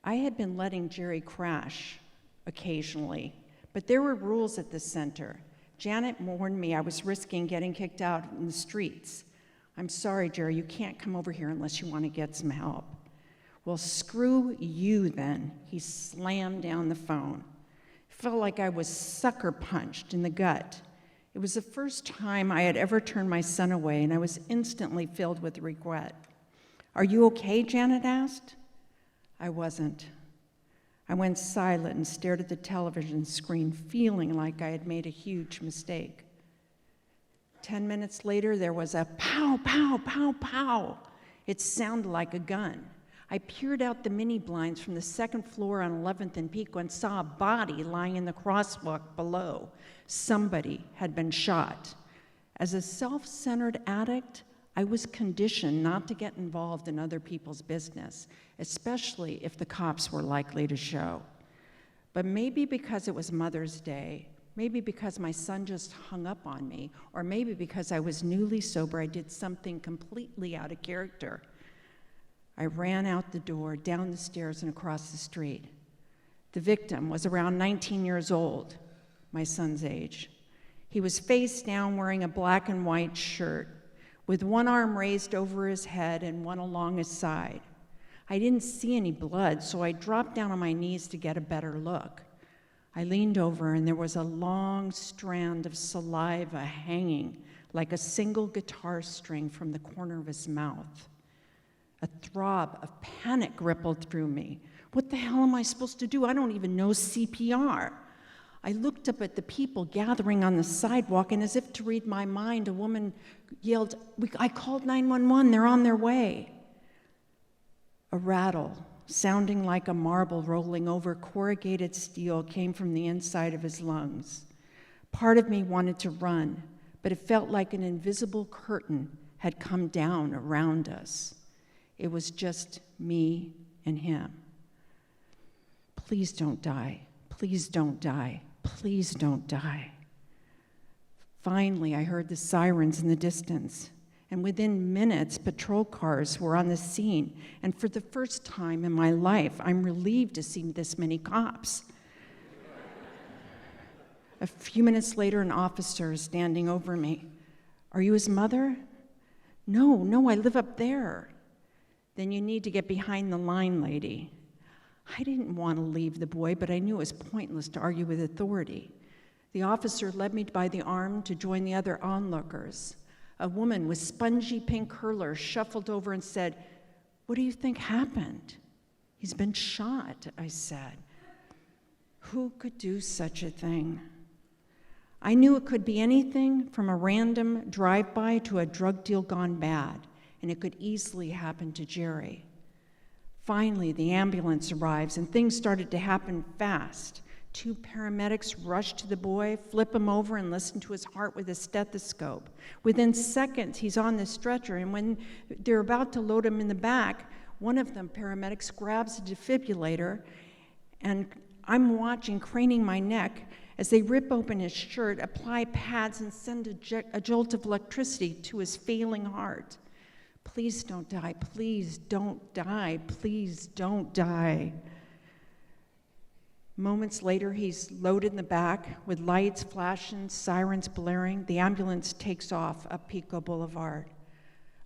I had been letting Jerry crash occasionally, but there were rules at the center. Janet warned me I was risking getting kicked out in the streets. I'm sorry, Jerry, you can't come over here unless you want to get some help. Well, screw you then. He slammed down the phone. It felt like I was sucker punched in the gut. It was the first time I had ever turned my son away, and I was instantly filled with regret. Are you okay? Janet asked. I wasn't. I went silent and stared at the television screen, feeling like I had made a huge mistake. 10 minutes later, there was a pow, pow, pow, pow. It sounded like a gun. I peered out the mini blinds from the second floor on 11th and Pico and saw a body lying in the crosswalk below. Somebody had been shot. As a self-centered addict, I was conditioned not to get involved in other people's business, especially if the cops were likely to show. But maybe because it was Mother's Day, maybe because my son just hung up on me, or maybe because I was newly sober, I did something completely out of character. I ran out the door, down the stairs, and across the street. The victim was around 19 years old, my son's age. He was face down, wearing a black and white shirt, with one arm raised over his head and one along his side. I didn't see any blood, so I dropped down on my knees to get a better look. I leaned over, and there was a long strand of saliva hanging like a single guitar string from the corner of his mouth. A throb of panic rippled through me. What the hell am I supposed to do? I don't even know CPR. I looked up at the people gathering on the sidewalk, and as if to read my mind, a woman yelled, I called 911, they're on their way. A rattle, sounding like a marble rolling over corrugated steel, came from the inside of his lungs. Part of me wanted to run, but it felt like an invisible curtain had come down around us. It was just me and him. Please don't die. Please don't die. Please don't die. Finally, I heard the sirens in the distance, and within minutes, patrol cars were on the scene, and for the first time in my life, I'm relieved to see this many cops. A few minutes later, an officer is standing over me. Are you his mother? No, I live up there. Then you need to get behind the line, lady. I didn't want to leave the boy, but I knew it was pointless to argue with authority. The officer led me by the arm to join the other onlookers. A woman with spongy pink curlers shuffled over and said, "What do you think happened?" "He's been shot," I said. Who could do such a thing? I knew it could be anything from a random drive-by to a drug deal gone bad, and it could easily happen to Jerry. Finally, the ambulance arrives, and things started to happen fast. 2 paramedics rushed to the boy, flip him over, and listen to his heart with a stethoscope. Within seconds, he's on the stretcher, and when they're about to load him in the back, one of them, paramedics, grabs a defibrillator, and I'm watching, craning my neck, as they rip open his shirt, apply pads, and send a jolt of electricity to his failing heart. Please don't die, please don't die, please don't die. Moments later, he's loaded in the back with lights flashing, sirens blaring. The ambulance takes off up Pico Boulevard.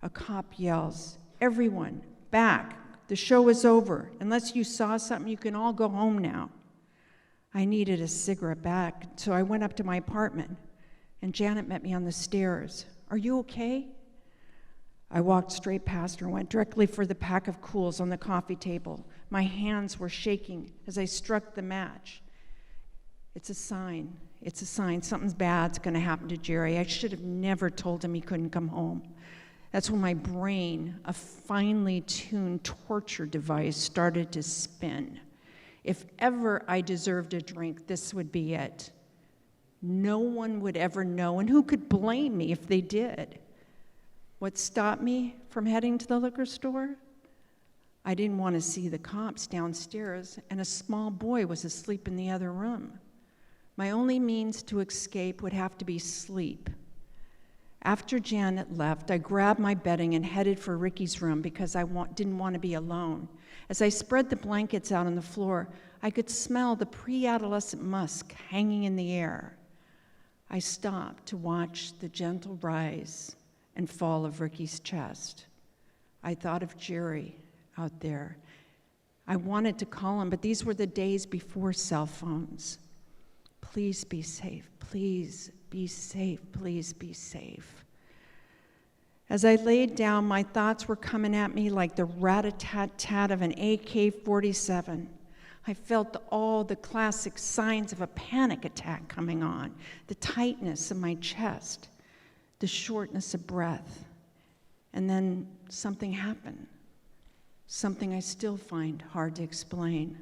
A cop yells, "Everyone, back. The show is over. Unless you saw something, you can all go home now." I needed a cigarette back, so I went up to my apartment, and Janet met me on the stairs. "Are you okay?" I walked straight past her and went directly for the pack of Cools on the coffee table. My hands were shaking as I struck the match. It's a sign. Something's bad's going to happen to Jerry. I should have never told him he couldn't come home. That's when my brain, a finely tuned torture device, started to spin. If ever I deserved a drink, this would be it. No one would ever know, and who could blame me if they did? What stopped me from heading to the liquor store? I didn't want to see the cops downstairs, and a small boy was asleep in the other room. My only means to escape would have to be sleep. After Janet left, I grabbed my bedding and headed for Ricky's room because I didn't want to be alone. As I spread the blankets out on the floor, I could smell the pre-adolescent musk hanging in the air. I stopped to watch the gentle rise and fall of Ricky's chest. I thought of Jerry out there. I wanted to call him, but these were the days before cell phones. Please be safe. Please be safe. Please be safe. As I laid down, my thoughts were coming at me like the rat-a-tat-tat of an AK-47. I felt all the classic signs of a panic attack coming on, the tightness of my chest, the shortness of breath. And then something happened, something I still find hard to explain.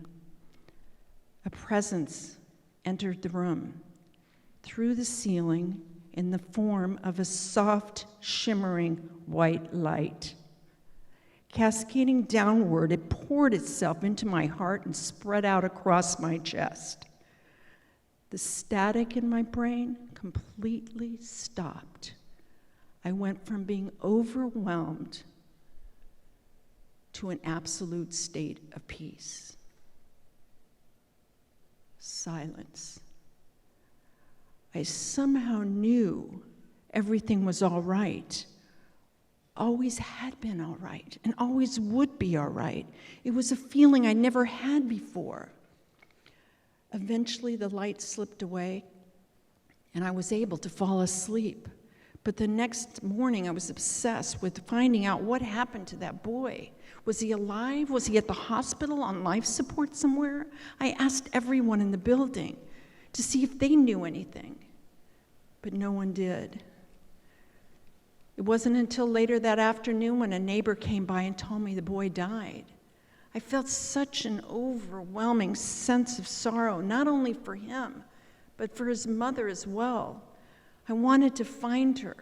A presence entered the room through the ceiling in the form of a soft, shimmering white light. Cascading downward, it poured itself into my heart and spread out across my chest. The static in my brain completely stopped. I went from being overwhelmed to an absolute state of peace. Silence. I somehow knew everything was all right. Always had been all right, and always would be all right. It was a feeling I never had before. Eventually, the light slipped away, and I was able to fall asleep. But the next morning, I was obsessed with finding out what happened to that boy. Was he alive? Was he at the hospital on life support somewhere? I asked everyone in the building to see if they knew anything, but no one did. It wasn't until later that afternoon when a neighbor came by and told me the boy died. I felt such an overwhelming sense of sorrow, not only for him, but for his mother as well. I wanted to find her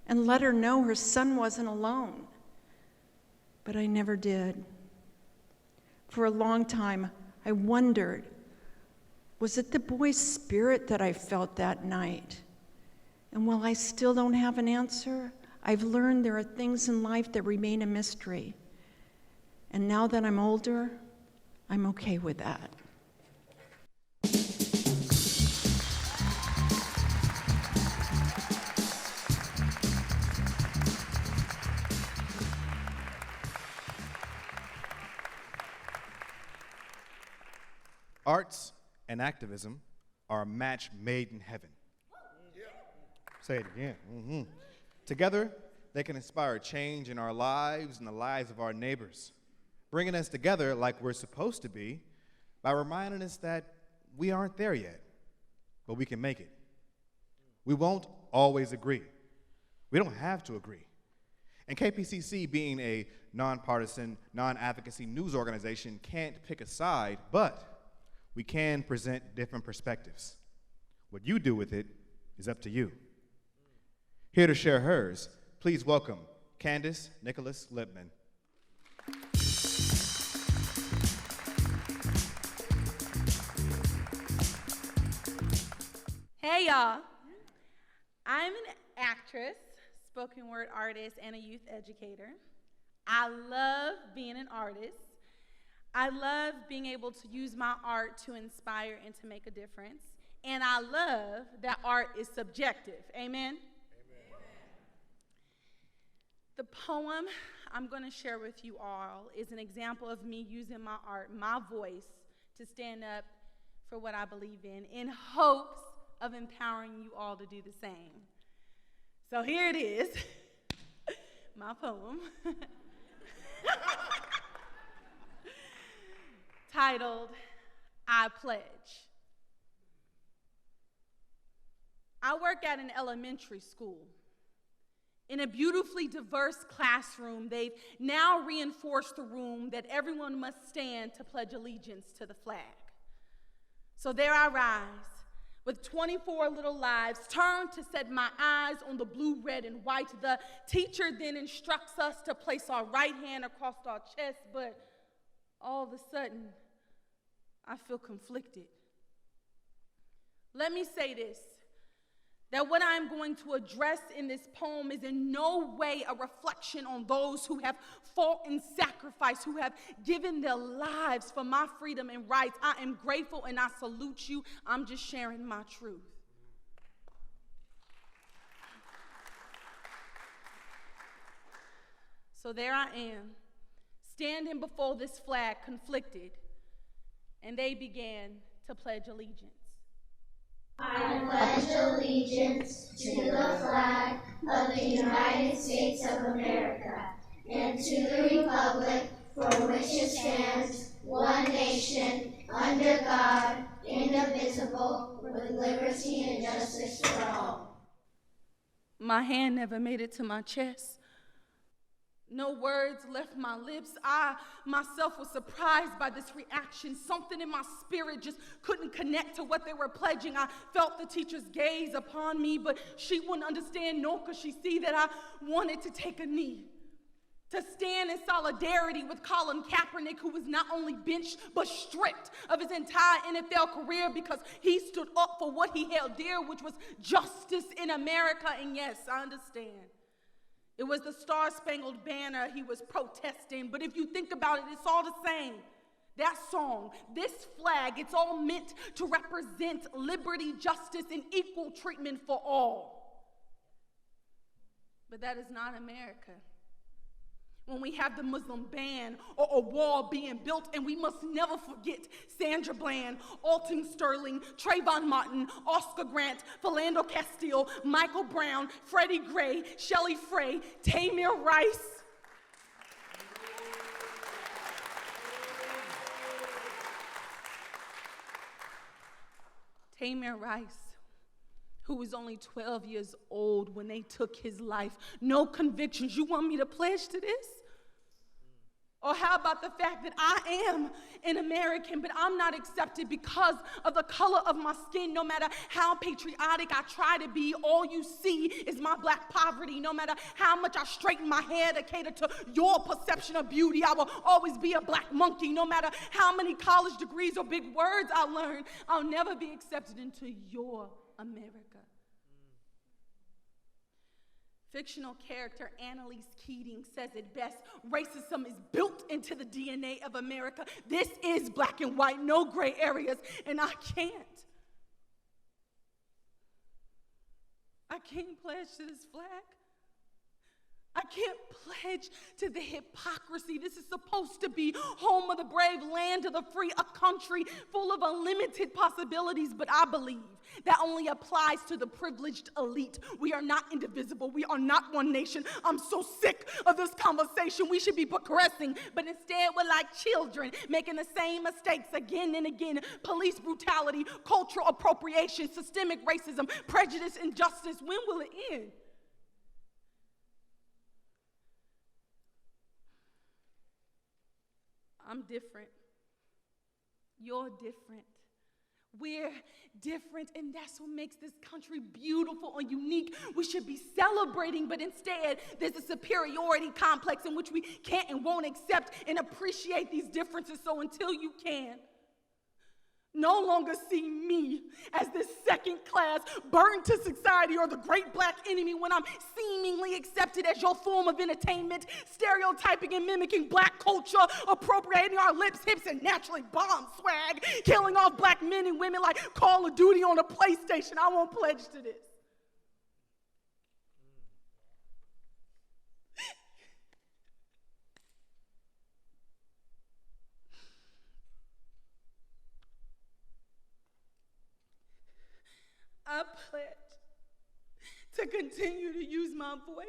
and let her know her son wasn't alone, but I never did. For a long time, I wondered, was it the boy's spirit that I felt that night? And while I still don't have an answer, I've learned there are things in life that remain a mystery. And now that I'm older, I'm okay with that. Arts and activism are a match made in heaven. Say it again. Mm-hmm. Together, they can inspire change in our lives and the lives of our neighbors, bringing us together like we're supposed to be by reminding us that we aren't there yet, but we can make it. We won't always agree. We don't have to agree. And KPCC, being a nonpartisan, non-advocacy news organization, can't pick a side, but we can present different perspectives. What you do with it is up to you. Here to share hers, please welcome Candace Nicholas Lipman. Hey y'all, I'm an actress, spoken word artist, and a youth educator. I love being an artist. I love being able to use my art to inspire and to make a difference. And I love that art is subjective. Amen? The poem I'm going to share with you all is an example of me using my art, my voice, to stand up for what I believe in hopes of empowering you all to do the same. So here it is, my poem, titled, I Pledge. I work at an elementary school. In a beautifully diverse classroom, they've now reinforced the room that everyone must stand to pledge allegiance to the flag. So there I rise, with 24 little lives, turned to set my eyes on the blue, red, and white. The teacher then instructs us to place our right hand across our chest, but all of a sudden, I feel conflicted. Let me say this, that what I'm going to address in this poem is in no way a reflection on those who have fought and sacrificed, who have given their lives for my freedom and rights. I am grateful and I salute you. I'm just sharing my truth. So there I am, standing before this flag, conflicted, and they began to pledge allegiance. I pledge allegiance to the flag of the United States of America and to the republic for which it stands, one nation, under God, indivisible, with liberty and justice for all. My hand never made it to my chest. No words left my lips. I myself was surprised by this reaction. Something in my spirit just couldn't connect to what they were pledging. I felt the teacher's gaze upon me, but she wouldn't understand, nor could she see that I wanted to take a knee, to stand in solidarity with Colin Kaepernick, who was not only benched, but stripped of his entire NFL career because he stood up for what he held dear, which was justice in America. And yes, I understand. It was the Star-Spangled Banner he was protesting, but if you think about it, it's all the same. That song, this flag, it's all meant to represent liberty, justice, and equal treatment for all. But that is not America. When we have the Muslim ban or a wall being built, and we must never forget Sandra Bland, Alton Sterling, Trayvon Martin, Oscar Grant, Philando Castile, Michael Brown, Freddie Gray, Shelley Frey, Tamir Rice. Tamir Rice, who was only 12 years old when they took his life. No convictions. You want me to pledge to this? Or how about the fact that I am an American, but I'm not accepted because of the color of my skin? No matter how patriotic I try to be, all you see is my black poverty. No matter how much I straighten my hair to cater to your perception of beauty, I will always be a black monkey. No matter how many college degrees or big words I learn, I'll never be accepted into your America. Fictional character Annalise Keating says it best: racism is built into the DNA of America. This is black and white, no gray areas, and I can't pledge to this flag. I can't pledge to the hypocrisy. This is supposed to be home of the brave, land of the free, a country full of unlimited possibilities, but I believe that only applies to the privileged elite. We are not indivisible. We are not one nation. I'm so sick of this conversation. We should be progressing, but instead we're like children, making the same mistakes again and again. Police brutality, cultural appropriation, systemic racism, prejudice, injustice. When will it end? I'm different. You're different. We're different, and that's what makes this country beautiful and unique. We should be celebrating, but instead, there's a superiority complex in which we can't and won't accept and appreciate these differences. So until you can, no longer see me as this second class, burdened to society, or the great black enemy when I'm seemingly accepted as your form of entertainment, stereotyping and mimicking black culture, appropriating our lips, hips, and naturally bomb swag, killing off black men and women like Call of Duty on a PlayStation. I won't pledge to this. I pledge to continue to use my voice.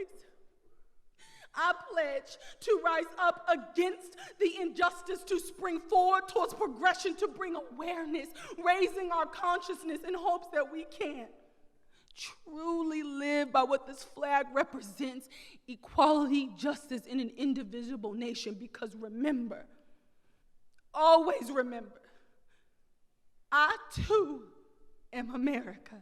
I pledge to rise up against the injustice, to spring forward towards progression, to bring awareness, raising our consciousness in hopes that we can truly live by what this flag represents: equality, justice, in an indivisible nation. Because remember, always remember, I too am America.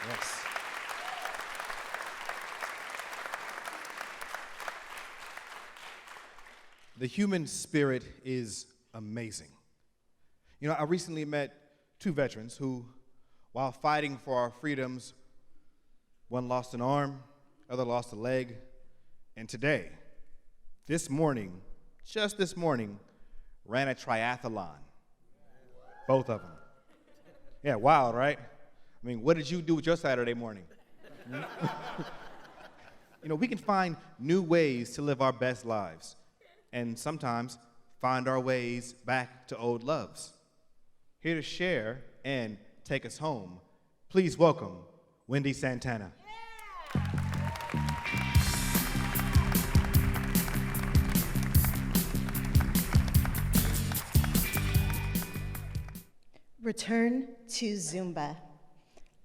Yes. The human spirit is amazing. You know, I recently met two veterans who, while fighting for our freedoms, one lost an arm, other lost a leg, and today, this morning, just this morning, ran a triathlon. Both of them. Yeah, wild, right? I mean, what did you do with your Saturday morning? You know, we can find new ways to live our best lives, and sometimes find our ways back to old loves. Here to share and take us home, please welcome Wendy Santana. Return to Zumba.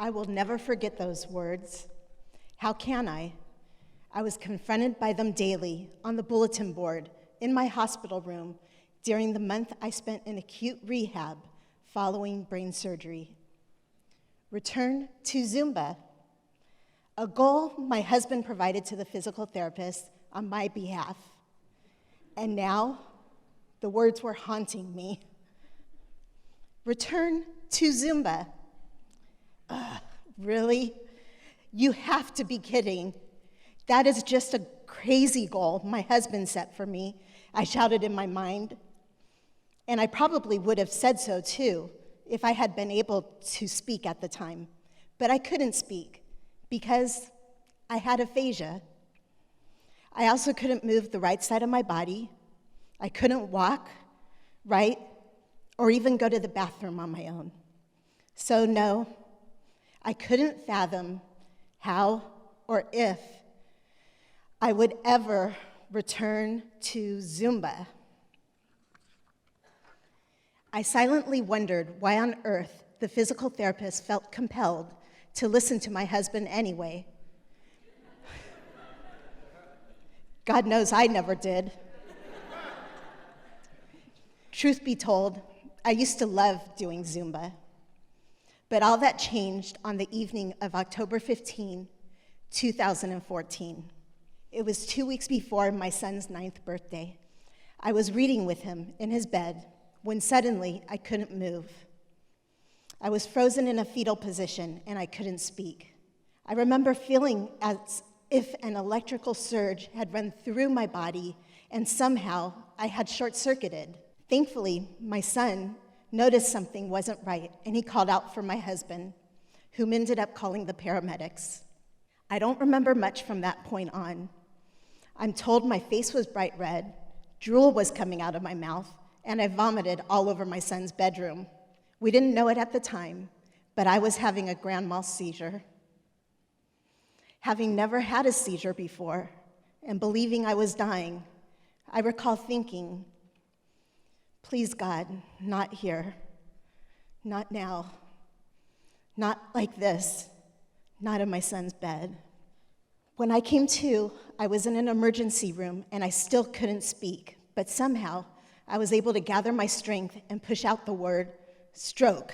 I will never forget those words. How can I? I was confronted by them daily on the bulletin board in my hospital room during the month I spent in acute rehab following brain surgery. Return to Zumba. A goal my husband provided to the physical therapist on my behalf. And now, the words were haunting me. Return to Zumba. Really? You have to be kidding. That is just a crazy goal my husband set for me, I shouted in my mind. And I probably would have said so too if I had been able to speak at the time. But I couldn't speak because I had aphasia. I also couldn't move the right side of my body. I couldn't walk, right, or even go to the bathroom on my own. So no, I couldn't fathom how or if I would ever return to Zumba. I silently wondered why on earth the physical therapist felt compelled to listen to my husband anyway. God knows I never did. Truth be told, I used to love doing Zumba, but all that changed on the evening of October 15, 2014. It was 2 weeks before my son's 9th birthday. I was reading with him in his bed when suddenly I couldn't move. I was frozen in a fetal position and I couldn't speak. I remember feeling as if an electrical surge had run through my body and somehow I had short-circuited. Thankfully, my son noticed something wasn't right, and he called out for my husband, whom ended up calling the paramedics. I don't remember much from that point on. I'm told my face was bright red, drool was coming out of my mouth, and I vomited all over my son's bedroom. We didn't know it at the time, but I was having a grand mal seizure. Having never had a seizure before, and believing I was dying, I recall thinking, please, God, not here, not now, not like this, not in my son's bed. When I came to, I was in an emergency room and I still couldn't speak, but somehow I was able to gather my strength and push out the word, stroke.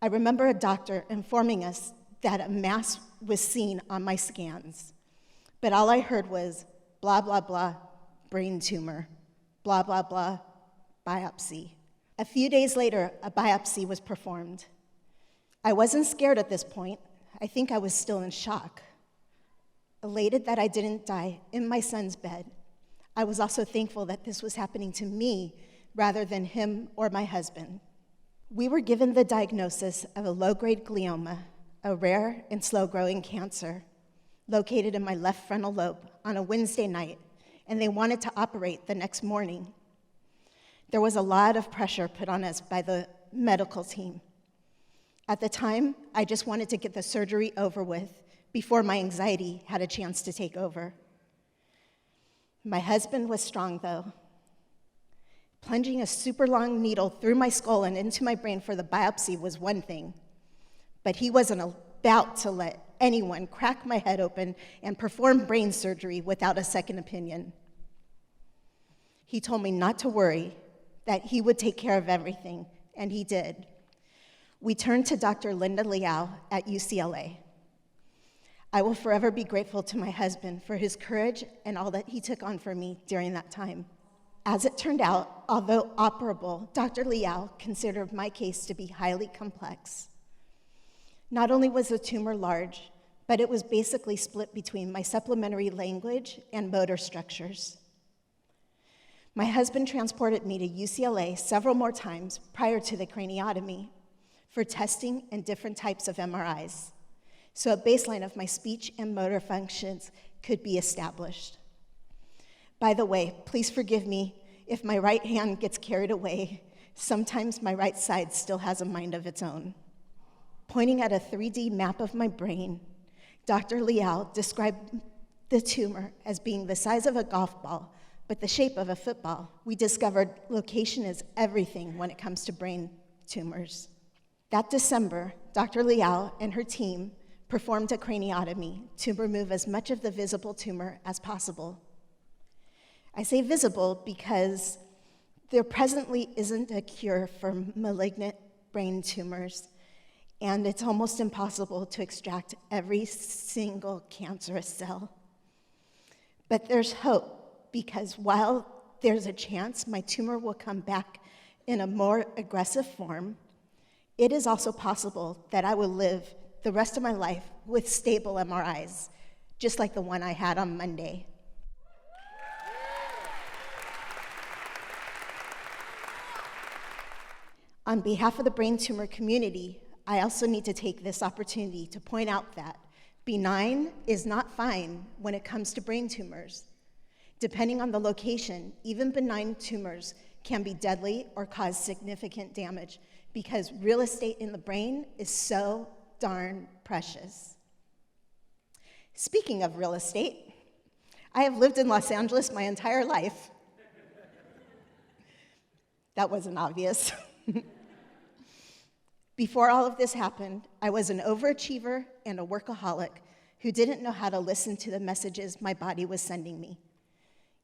I remember a doctor informing us that a mass was seen on my scans, but all I heard was blah, blah, blah, brain tumor, blah, blah, blah, biopsy. A few days later, a biopsy was performed. I wasn't scared at this point. I think I was still in shock. Elated that I didn't die in my son's bed, I was also thankful that this was happening to me rather than him or my husband. We were given the diagnosis of a low-grade glioma, a rare and slow-growing cancer, located in my left frontal lobe on a Wednesday night, and they wanted to operate the next morning. There was a lot of pressure put on us by the medical team. At the time, I just wanted to get the surgery over with before my anxiety had a chance to take over. My husband was strong, though. Plunging a super long needle through my skull and into my brain for the biopsy was one thing, but he wasn't about to let anyone crack my head open and perform brain surgery without a second opinion. He told me not to worry, that he would take care of everything, and he did. We turned to Dr. Linda Liao at UCLA. I will forever be grateful to my husband for his courage and all that he took on for me during that time. As it turned out, although operable, Dr. Liao considered my case to be highly complex. Not only was the tumor large, but it was basically split between my supplementary language and motor structures. My husband transported me to UCLA several more times prior to the craniotomy for testing and different types of MRIs, so a baseline of my speech and motor functions could be established. By the way, please forgive me if my right hand gets carried away. Sometimes my right side still has a mind of its own. Pointing at a 3D map of my brain, Dr. Liao described the tumor as being the size of a golf ball, but the shape of a football. We discovered location is everything when it comes to brain tumors. That December, Dr. Liao and her team performed a craniotomy to remove as much of the visible tumor as possible. I say visible because there presently isn't a cure for malignant brain tumors, and it's almost impossible to extract every single cancerous cell. But there's hope, because while there's a chance my tumor will come back in a more aggressive form, it is also possible that I will live the rest of my life with stable MRIs, just like the one I had on Monday. On behalf of the brain tumor community, I also need to take this opportunity to point out that benign is not fine when it comes to brain tumors. Depending on the location, even benign tumors can be deadly or cause significant damage because real estate in the brain is so darn precious. Speaking of real estate, I have lived in Los Angeles my entire life. That wasn't obvious. Before all of this happened, I was an overachiever and a workaholic who didn't know how to listen to the messages my body was sending me.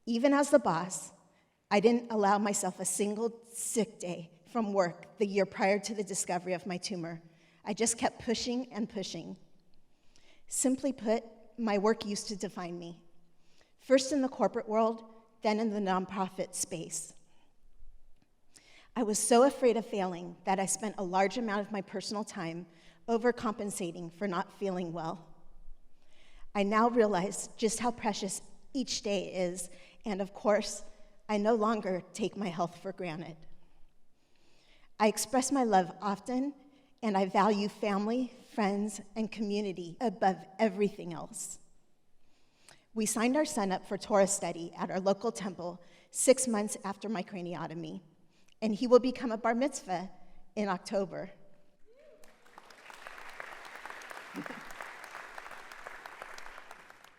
Even as the boss, I didn't allow myself a single sick day from work the year prior to the discovery of my tumor. I just kept pushing and pushing. Simply put, my work used to define me. First in the corporate world, then in the nonprofit space. I was so afraid of failing that I spent a large amount of my personal time overcompensating for not feeling well. I now realize just how precious each day is, and of course, I no longer take my health for granted. I express my love often, and I value family, friends, and community above everything else. We signed our son up for Torah study at our local temple 6 months after my craniotomy, and he will become a bar mitzvah in October.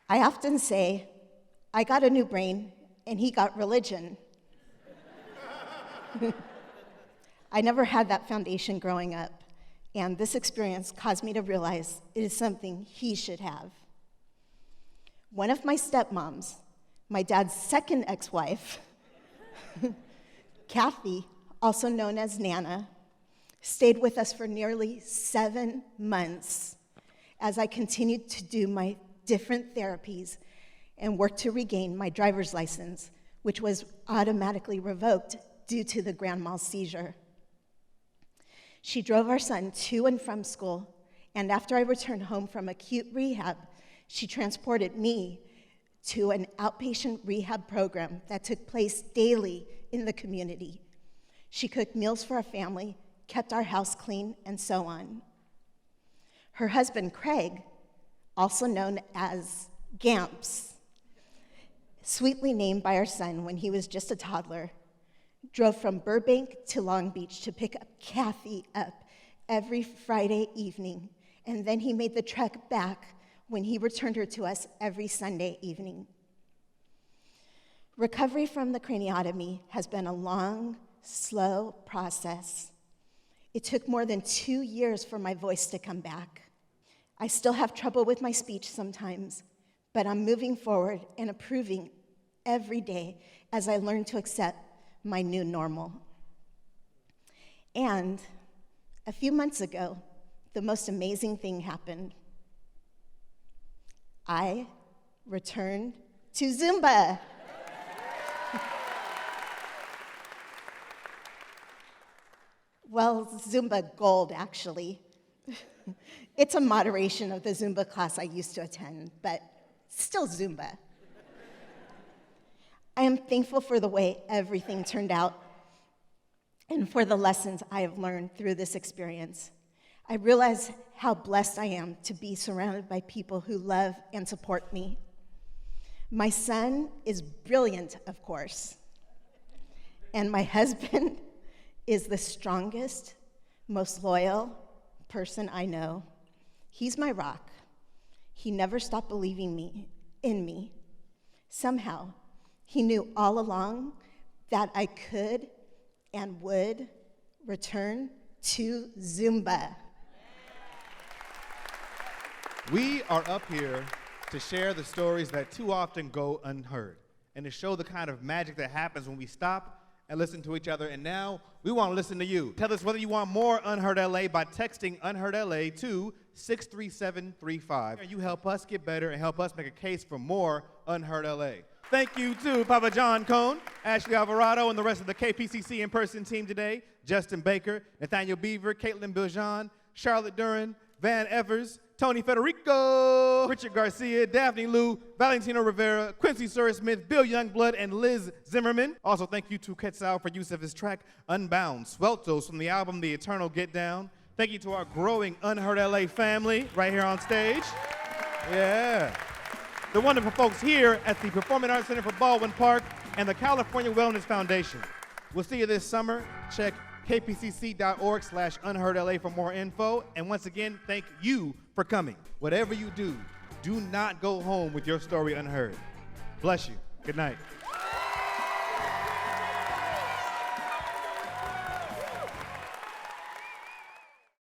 I often say, I got a new brain, and he got religion. I never had that foundation growing up, and this experience caused me to realize it is something he should have. One of my stepmoms, my dad's second ex-wife, Kathy, also known as Nana, stayed with us for nearly 7 months as I continued to do my different therapies and worked to regain my driver's license, which was automatically revoked due to the grand mal seizure. She drove our son to and from school, and after I returned home from acute rehab, she transported me to an outpatient rehab program that took place daily in the community. She cooked meals for our family, kept our house clean, and so on. Her husband, Craig, also known as Gamps, sweetly named by our son when he was just a toddler, drove from Burbank to Long Beach to pick up Kathy up every Friday evening, and then he made the trek back when he returned her to us every Sunday evening. Recovery from the craniotomy has been a long, slow process. It took more than 2 years for my voice to come back. I still have trouble with my speech sometimes, but I'm moving forward and improving every day as I learn to accept my new normal. And A few months ago, the most amazing thing happened. I returned to Zumba. Well, Zumba Gold, actually. It's a moderation of the Zumba class I used to attend, but still Zumba. I am thankful for the way everything turned out and for the lessons I have learned through this experience. I realize how blessed I am to be surrounded by people who love and support me. My son is brilliant, of course, and my husband is the strongest, most loyal person I know. He's my rock. He never stopped believing in me. Somehow, he knew all along that I could and would return to Zumba. We are up here to share the stories that too often go unheard and to show the kind of magic that happens when we stop and listen to each other. And now we want to listen to you. Tell us whether you want more Unheard LA by texting Unheard LA to 63735. You help us get better and help us make a case for more Unheard LA. Thank you to Papa John Cone, Ashley Alvarado, and the rest of the KPCC In Person team today. Justin Baker, Nathaniel Beaver, Caitlin Biljean, Charlotte Duran, Van Evers, Tony Federico, Richard Garcia, Daphne Liu, Valentino Rivera, Quincy Smith, Bill Youngblood, and Liz Zimmerman. Also, thank you to Quetzal for use of his track Unbound, Sueltos from the album The Eternal Get Down. Thank you to our growing Unheard LA family right here on stage. Yeah. The wonderful folks here at the Performing Arts Center for Baldwin Park and the California Wellness Foundation. We'll see you this summer. Check kpcc.org/unheardla for more info. And once again, thank you for coming. Whatever you do, do not go home with your story unheard. Bless you. Good night.